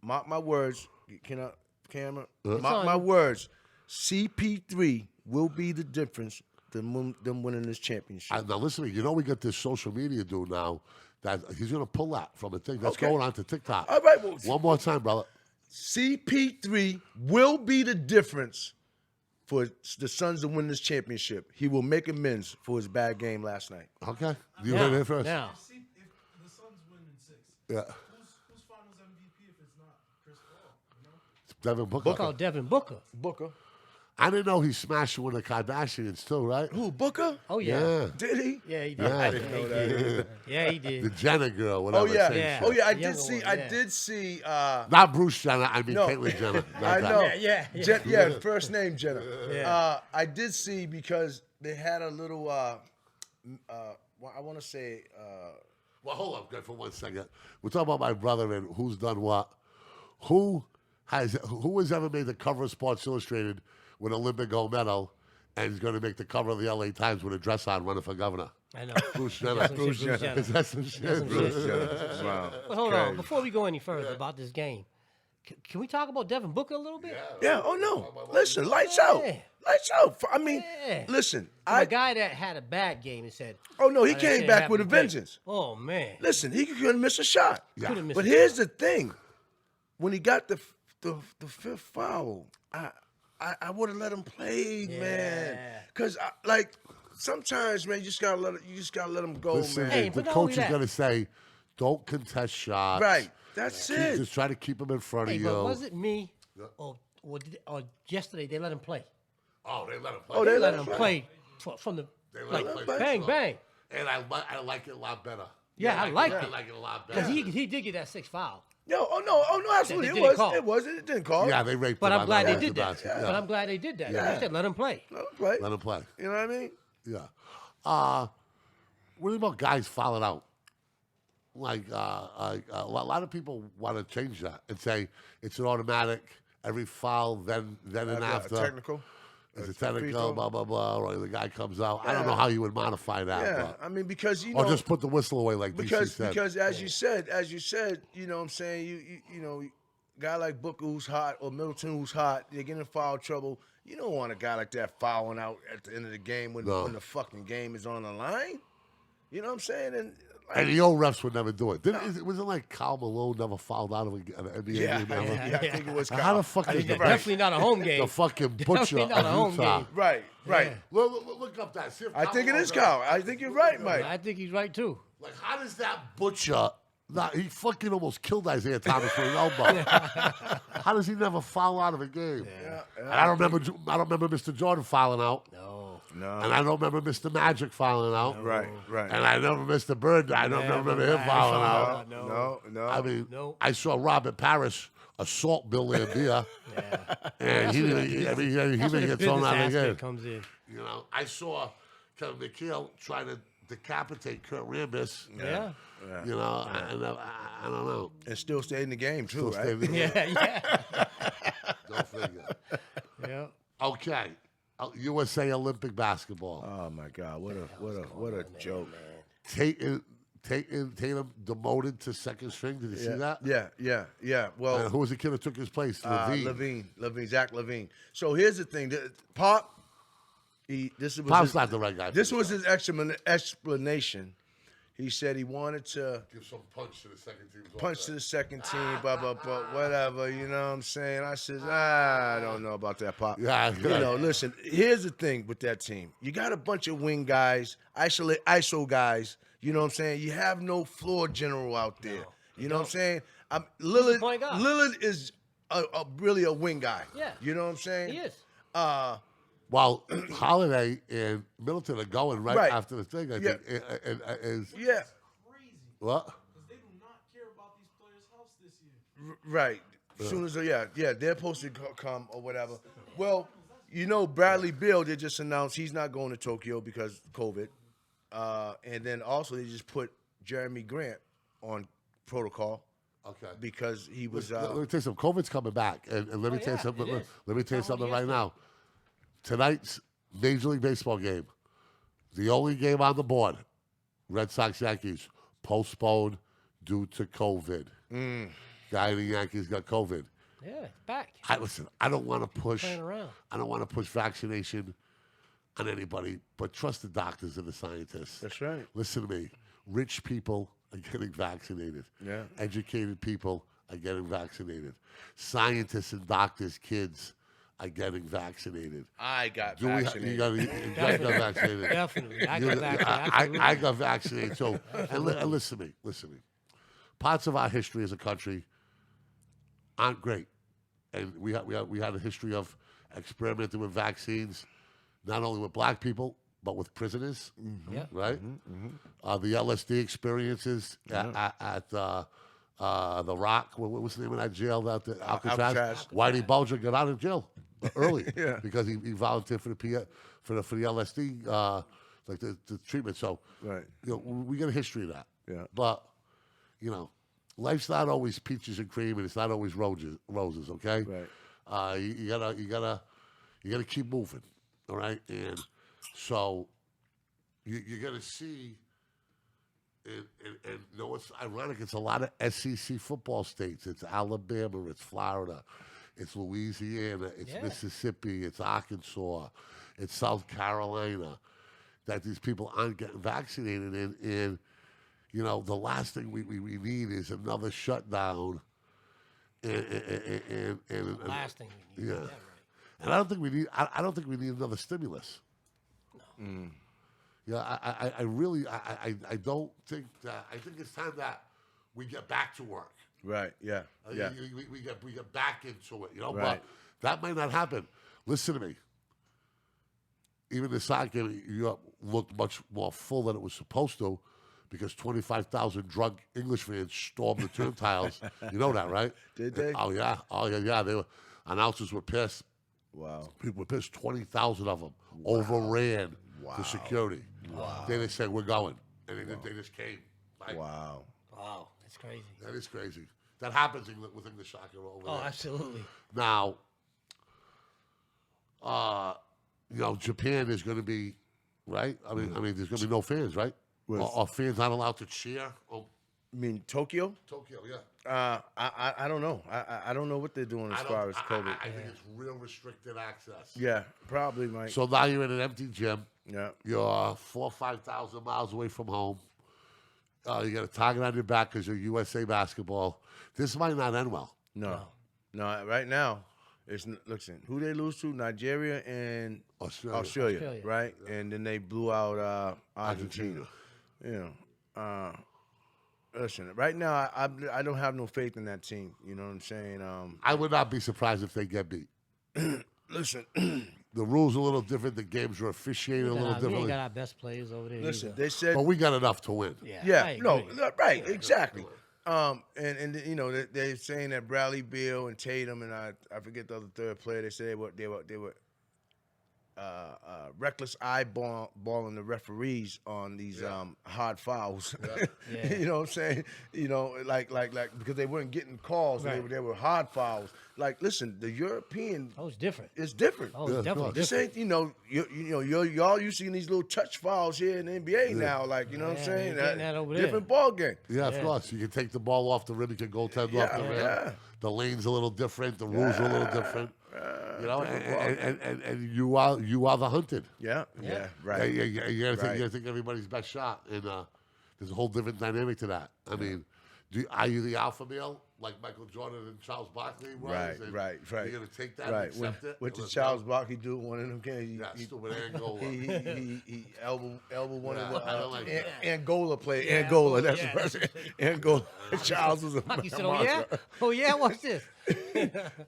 mark my words. Can I, camera? Mark on my you. words. CP3 will be the difference them winning this championship. Now listen to me. You know we got this social media dude now that he's gonna pull that from a thing that's Okay. going on to TikTok. All right, well, One more time, brother. CP3 will be the difference for the Suns to win this championship. He will make amends for his bad game last night. Okay, you heard it first. Now, See, if the Suns win in 6, Yeah, who's Finals MVP if it's not Chris Paul? You know? Devin Booker. called Devin Booker. Booker. I didn't know he smashed one of the Kardashians too, right? Who, Booker? Oh yeah. Did he? Yeah, he did. Yeah. I didn't know that. Yeah, he did. The Jenner girl, whatever. Oh yeah. same Yeah. shit. Oh yeah, I The did younger see one, I yeah. did see Not Bruce Jenner. I mean No. Caitlyn Jenner. Not I that. know. Yeah. Yeah, first name Jenner. Yeah. I did see because they had a little I want to say Well, hold up, good for 1 second. We're talking about my brother and who's done what. Who has ever made the cover of Sports Illustrated with an Olympic gold medal and is going to make the cover of the LA Times with a dress on running for governor? I know. Bruce Jenner. That's some shit, Bruce Jenner. Is that some shit? That's some shit. wow. But hold on, before we go any further about this game, can we talk about Devin Booker a little bit? Yeah, oh no. Listen, lights out. Yeah. Lights out. I mean, Yeah. listen. A guy that had a bad game and said, Oh no, he "I came didn't back have with a to play." vengeance. Oh man, Listen, he couldn't miss a shot. Couldn't miss But a here's shot. the thing: when he got the fifth foul, I would have let him play, man. Yeah. Cause like sometimes, man, you just gotta let him go, Listen, man. Hey, the but not coach only is that- going to say, don't contest shots. Right. That's it. Just try to keep him in front hey, of you. but was it me or yesterday they let him play? Oh, they let him play. Oh, They they let let him him play from the They let like him play. bang bang. And I like it a lot better. Yeah, I liked I it. like it a lot better. Because he did get that 6th foul. Oh no, absolutely. They It didn't was. call. It didn't call. Yeah, they raped But him I'm on glad the they did that. basket. But I'm glad they did that. Yeah. They said let him play. Let him play. Let him play. You know what I mean? Yeah. What about guys fouling out? Like a lot of people want to change that and say it's an automatic every foul, then and after. Technical. It's a free technical, throw. blah, blah, blah, or the guy comes out. I don't Yeah. know how you would modify that. Yeah, But, I mean because you or know just put the whistle away like DC said. because as you said, you know what I'm saying, you know, guy like Booker who's hot or Middleton who's hot, they're getting in foul trouble. You don't want a guy like that fouling out at the end of the game when the fucking game is on the line. You know what I'm saying? And the old refs would never do it. It wasn't like Karl Malone never fouled out of an NBA Yeah, game ever. I think it was How Kyle. the fuck I is think you're the, right. Definitely not a home game. the fucking butcher Definitely not a home of Utah? game. Right. Look up that. See if I Karl think it Malone is ever- Kyle. I think you're right, Mike. I think he's right too. Like, how does that butcher? He fucking almost killed Isaiah Thomas with an elbow. How does he never foul out of a game? And I don't remember Mr. Jordan fouling out. No. And I don't remember Mr. Magic fouling out. Right. And I never Mr. Bird. I don't remember him fouling out. No. I mean, No. I saw Robert Parrish assault Bill Lambier. And he didn't get That's where the thrown business out of the aspect game. comes in. You know, I saw Kevin McHale try to decapitate Kurt Rambis. Yeah. You know, I don't know. And still stay in the game too, Still right? stay there. Yeah. Don't figure. Yeah. Okay. USA Olympic basketball. Oh my God! What a joke! Tatum demoted to second string. Did you see that? Yeah. Well, Who was the kid that took his place? Levine. Zach Levine. So here's the thing, Pop. Pop's not the right guy. This was his explanation. He said he wanted to Give some punch to the second team. punch to the second team, blah, whatever, you know what I'm saying? I said, I don't know about that, Pop. Yeah. You know, listen, here's the thing with that team. You got a bunch of wing guys, ISO guys, you know what I'm saying? You have no floor general out there. You know what I'm saying? the point guard? Lillard is really a wing guy. Yeah. You know what I'm saying? He is. While Holiday and Middleton are going right after the thing, I think. Is Yeah. Crazy. what? Because they do not care about these players' health this year. Right. As soon as they're supposed to come or whatever. Well, you know, Bradley Beal, they just announced he's not going to Tokyo because of COVID. And then also they just put Jeremy Grant on protocol Okay. because he was. Let me tell you something. COVID's coming back, and let me tell you yeah, something. it is. Let me tell you Someone something right yesterday. now. Tonight's Major League Baseball game, the only game on the board, Red Sox Yankees, postponed due to COVID. Guy in the Yankees got COVID. Yeah. It's back. Listen, I don't want to push. Playing around. I don't want to push vaccination. on anybody, but trust the doctors and the scientists. That's right. Listen to me. Rich people are getting vaccinated. Yeah. Educated people are getting vaccinated. Scientists and doctors, kids are getting vaccinated. I got You vaccinated. got vaccinated. Definitely. I You- got vaccinated. I got vaccinated too. And listen to me. Listen to me. Parts of our history as a country aren't great, and we had a history of experimenting with vaccines, not only with black people but with prisoners. Yeah. Right. The LSD experiences at the Rock. What was the name of that jail out there? Alcatraz. Alcatraz. Whitey Bulger got out of jail early Yeah. because he volunteered for the LSD like the treatment. So Right. you know, we got a history of that. Yeah. But you know, life's not always peaches and cream, and it's not always roses. Okay. Right. You gotta keep moving. All right. And so you're gonna see. And you know what's ironic? It's a lot of SEC football states. It's Alabama, it's Florida, it's Louisiana, it's Yeah. Mississippi, it's Arkansas, it's South Carolina, that these people aren't getting vaccinated in. And, you know, the last thing we need is another shutdown. And Last thing we need. yeah. Yeah, right. And I don't think we need another stimulus. Mm. Yeah, I really don't think that. I think it's time that we get back to work. Right. Yeah. Yeah. We get back into it, you know. Right. But that might not happen. Listen to me. Even the soccer game Europe looked much more full than it was supposed to, because 25,000 drunk English fans stormed the turnstiles. You know that, right? Did they? Oh yeah. They were, announcers were pissed. Wow. People were pissed. 20,000 of them overran the security. Wow. Then they said, "We're going," and they just came. Like, Wow. Wow, that's crazy. that is crazy. That happens with English soccer over Oh, there. absolutely. Now, you know, Japan is going to be right. I mean, there's going to be no fans, right? Are fans not allowed to cheer? Oh, You mean Tokyo? Tokyo, yeah. I don't know. I don't know what they're doing as far as COVID. I think it's real restricted access. Yeah, probably, Mike. So now you're in an empty gym. Yeah. You're 4,000 or 5,000 miles away from home. You got a target on your back because you're USA basketball. This might not end well. No. Right now, listen. Who they lose to? Nigeria and Australia. Australia. right? And then they blew out Argentina. You know. Listen. Right now, I don't have no faith in that team. You know what I'm saying? I would not be surprised if they get beat. Listen. The rules are a little different. The games are officiated a little We ain't differently. got our best players over there. Listen. either. They said. But we got enough to win. Yeah, I no, agree. right, exactly. And you know they're saying that Bradley Beal and Tatum and I forget the other third player. They said they were reckless eyeballing the referees on these hard fouls. Yeah. You know what I'm saying? You know, like because they weren't getting calls. Right. And they were hard fouls. Like, listen, the European Oh, it's different. is different. Oh, it's Yeah, definitely of This different. ain't, y'all you seeing these little touch fouls here in the NBA now, like, you know what I'm Yeah, saying? you're getting that over there. Different ball game. Yeah, of course. You can take the ball off the rim. You can goaltend off the rim. Yeah. The lane's a little different. The rules are a little different. You know, and you are the hunted. Yeah, right. You gotta Right. take everybody's best shot, and there's a whole different dynamic to that. I mean, are you the alpha male like Michael Jordan and Charles Barkley was? Right, and right. You're gonna take that Right. and accept it. What and did let's Charles go? Barkley do one of them games? Yeah, stupid Angola. He elbow one of I don't like the that. Angola play. Yeah, Angola, that's yeah. the person. Angola. Charles was a He said, monster. "Oh yeah, oh yeah, watch this."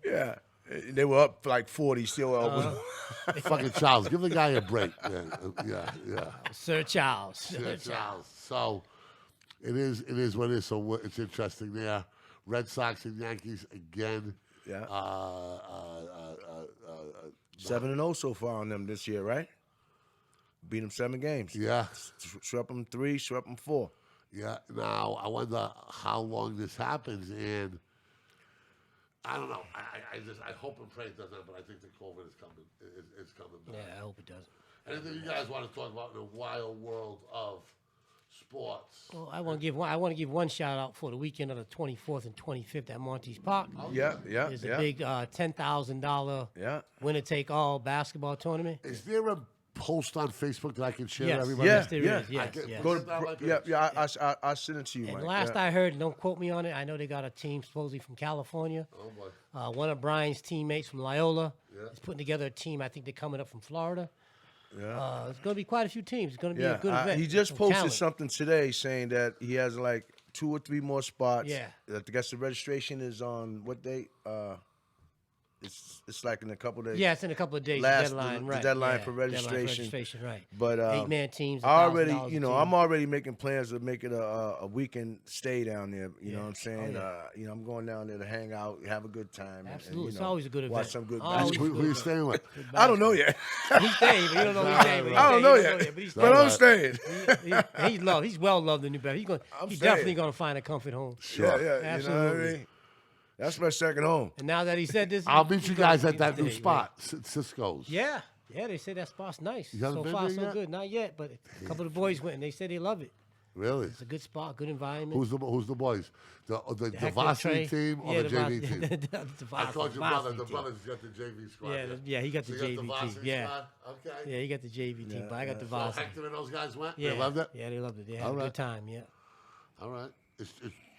Yeah. They were up like 40, still elbow. Fucking Charles, give the guy a break. Yeah. Sir Charles. Yeah, Charles. So it is what it is. So it's interesting there. Red Sox and Yankees again. Yeah. 7-0 so far on them this year, right? Beat them 7 games. Yeah. Swept them 3, swept them 4. Yeah. Now I wonder how long this happens, and I don't know. I hope and pray it doesn't, but I think the COVID is coming. It's coming back. Yeah, I hope it doesn't. Anything you guys want to talk about in the wild world of sports? Well, I want to give one shout out for the weekend of the 24th and 25th at Monty's Park. Yeah. There's a big $10,000 Yeah. winner take all basketball tournament. Is there a post on Facebook that I can share Yes, with everybody? yes, there Yeah. is. Yes, yes. Go Down my to yeah, page. yeah. I send it to you, And Mike. last yeah. I heard, don't quote me on it, I know they got a team supposedly from California. Oh, boy. One of Brian's teammates from Loyola is putting together a team. I think they're coming up from Florida. Yeah. It's going to be quite a few teams. It's going to be Yeah, a good event. he just Some posted talent. something today saying that he has like 2 or 3 more spots. Yeah. I guess the registration is on what date? It's like in a couple days. Yeah, it's in a couple of days. Last- the deadline, the right? deadline yeah, for deadline registration. right? But 8-man teams. I already, $1,000 a team. I'm already making plans to make it a weekend stay down there. You know what I'm saying? yeah. I'm going down there to hang out, have a good time. Absolutely. And, It's always a good watch event. some good Always basketball. Who you staying with? I don't know yet. He's staying, but you don't know who he's staying with. I don't know yet. But he's But I'm staying. staying. He's loved. He's well loved in New Bedford. He's staying. definitely going to find a comfort home. Yeah, yeah. You know what I Absolutely. mean? That's my second home. And now that he said this, I'll meet he's you gonna guys at that new stay, spot, Cisco's. Yeah, they say that spot's nice. You haven't So been far, there so yet? good. Not yet, but a couple of the boys went and they said they love it. Really? It's a good spot, good environment. Who's the boys? The Hector, varsity Trey. team or Yeah, the JV team? the I told your varsity brother. The team. brother's got the JV squad. Yeah, he got the So you JV team. varsity Yeah. squad? Okay. Yeah, he got the JV team, but I got the So varsity. Hector and those guys went. Yeah, They loved it. Yeah, they loved it. They had All a right. good time. Yeah. All right.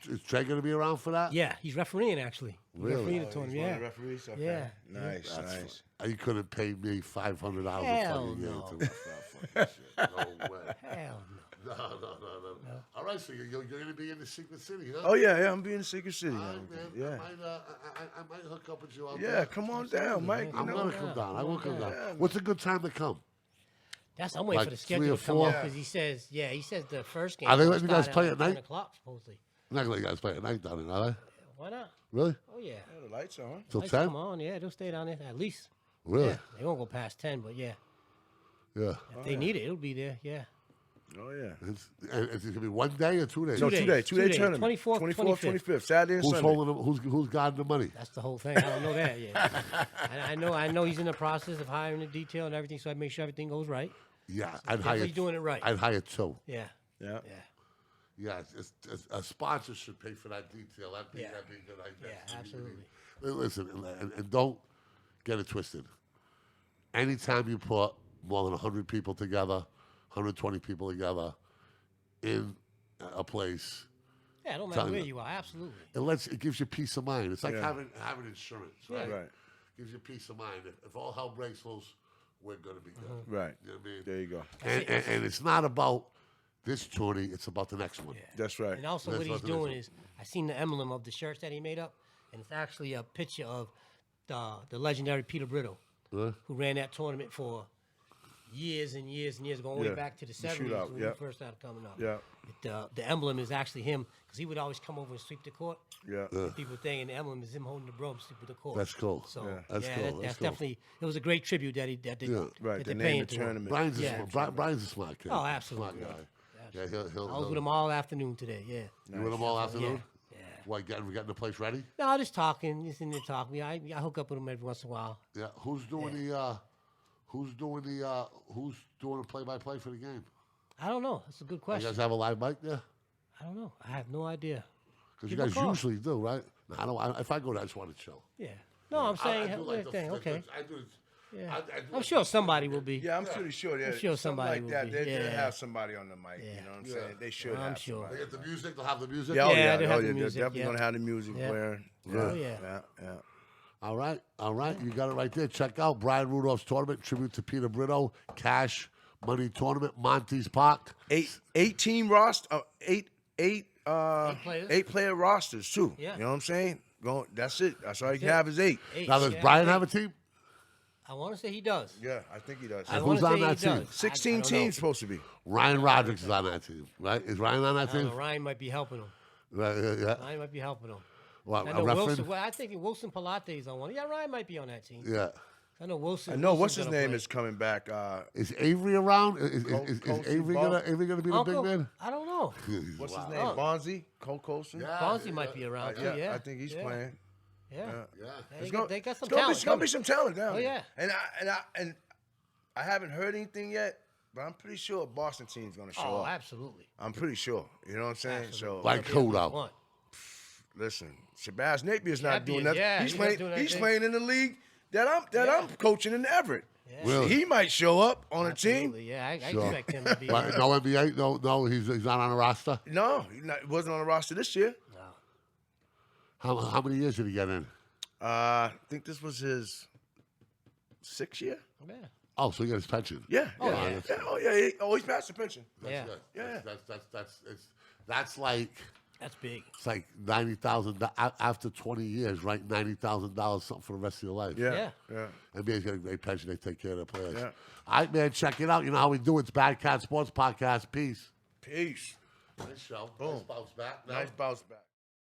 Is Trey going to be around for that? Yeah, he's refereeing actually. He's Really? refereeing the He's tournament. one Yeah. of the referees? Okay. Yeah. Nice, nice. You couldn't pay me $500 a Hell fucking year no. to ref that fucking shit. No way. Hell no. No. All right, so you're going to be in the Secret City, huh? Oh yeah, I'm being Secret City. All right, man. Yeah. I might hook up with you out Yeah, there. come on down, Mike. I'm You going know, to come down. I will come down. Yeah, What's a good time to come? I'm waiting Like for the 3 schedule or to come 4? up because he says the first game. Are they will letting you guys start play at at night? 10 o'clock supposedly. I'm not going to let you guys play at night down there, are they? Why not? Really? Oh yeah. Yeah, the lights on. Till Lights 10? come on, yeah, they'll stay down there at least. Really? Yeah, they won't go past 10, but yeah, Yeah. if they need it, it'll be there. Yeah. Oh yeah. And it's going to be 1 day or 2 days? No, 2 2 days. day, 2 day 2 days. tournament. 24th, 25th, Saturday and Who's Sunday. holding them? Who's guarding the money? That's the whole thing. I don't know that yet. I know he's in the process of hiring the detail and everything, so I make sure everything goes right. Yeah, I'd hire. He's doing it right. I'd hire 2. Yeah. Yeah. Yeah. Yeah, it's a sponsor should pay for that detail. That'd be Yeah. a good idea. Yeah, absolutely. Listen, and don't get it twisted. Anytime you put more than 100 people together, 120 people together in a place, Yeah, it don't matter Telling where you. you are. Absolutely. it gives you peace of mind. It's like Yeah. having insurance, right? Right. Gives you peace of mind. If all hell breaks loose, we're gonna be good. Right. You know what I mean? There you go. And it's not about this tourney; it's about the next one. That's right. And also, That's what he's what it is. doing is, I seen the emblem of the shirts that he made up, and it's actually a picture of the legendary Peter Brito, Huh? who ran that tournament for years and years and years, going way Yeah, back to the the 70s shootout, when yeah. he first started coming up. Yeah. The emblem is actually him, because he would always come over and sweep the court. Yeah. People think the emblem is him holding the broom, sweeping the court. That's cool. So Yeah. That's yeah, cool. that's That's cool. definitely, it was a great tribute that they Yeah. Right. that The they're name paying of the to him. tournament. Brian's a Yeah. Brian's a smart kid. Oh, absolutely. Smart guy. Yeah, he'll I was with him all afternoon today. Yeah. You with him all afternoon? Yeah. Why, getting the place ready? No, just talking, just in there talking. I hook up with him every once in a while. Yeah. Who's doing the play-by-play for the game? I don't know. That's a good You question. guys have a live mic there? I don't know. I have no idea. Because you Give him a guys call. usually do, right? No, I don't. If I go there, I just want to chill. Yeah. No, I'm saying, I do like the thing. Okay. I do. Yeah. I do I'm sure somebody will be. Yeah, I'm pretty sure. I'm sure something somebody like will that. be. They'll Yeah. have somebody on the mic. You know what I'm Yeah. saying? They should I'm have sure. They somebody. get the music. They'll have the music. Yeah, oh Yeah, yeah, they oh, have the yeah. music, They're definitely yeah. gonna have the music Yeah. playing. Oh, yeah. Yeah. All right. You got it right there. Check out Brian Rudolph's tournament, tribute to Peter Brito, cash money tournament, Monty's Park. 18 roster, players. 8-player rosters too. Yeah. You know what I'm saying? That's it. That's all you can it. have is 8. Now, does Yeah, Brian I have a team? want to say he does. Yeah, I think he does. I Who's want to on say that he team? does. I 16 don't know. teams supposed to be. Ryan Rodriguez is on that team, right? Is Ryan on that I don't know. team? Ryan might be helping him. Right, yeah. Ryan might be helping him. What, I a know referee? Wilson. Well, I think Wilson Palate is on one. Yeah, Ryan might be on that team. Yeah. I know Wilson. I know what's Wilson's his gonna name play. is coming back. Is Avery around? Is Colson Avery Ball? gonna be the Uncle? big man? I don't know. What's Wow. his name? Bonzi? Cole Colson? Bonzi might be around too. Yeah, I think he's yeah. playing. Yeah. Yeah. They got some It's gonna talent. be some talent down Oh, there. yeah. And I haven't heard anything yet, but I'm pretty sure a Boston team's gonna show Oh, up. absolutely. I'm pretty sure. You know what I'm saying? So Like who though? One. listen, Shabazz Napier's not doing Napier, that. yeah, he's he's not playing. doing that He's thing. playing in the league that I'm coaching in Everett. Really? He might show up on a team. Absolutely, yeah, I Sure. expect him to be. But no NBA. No, he's not on the roster. No, he wasn't on the roster this year. How many years did he get in? I think this was his 6th year. Yeah. Oh, so he got his pension. Yeah. Oh, yeah. yeah. Yeah. Oh, yeah. He's past the pension. Yeah. Good. Yeah. That's like That's big. it's like $90,000 after 20 years, right? $90,000 something for the rest of your life. Yeah. Yeah. Yeah. NBA's got a great pension. They take care of their players. Yeah. All right, man. Check it out. You know how we do. It's BadCatz Sports Podcast. Peace. Peace. Nice show. Boom. Nice bounce back. Nice bounce back.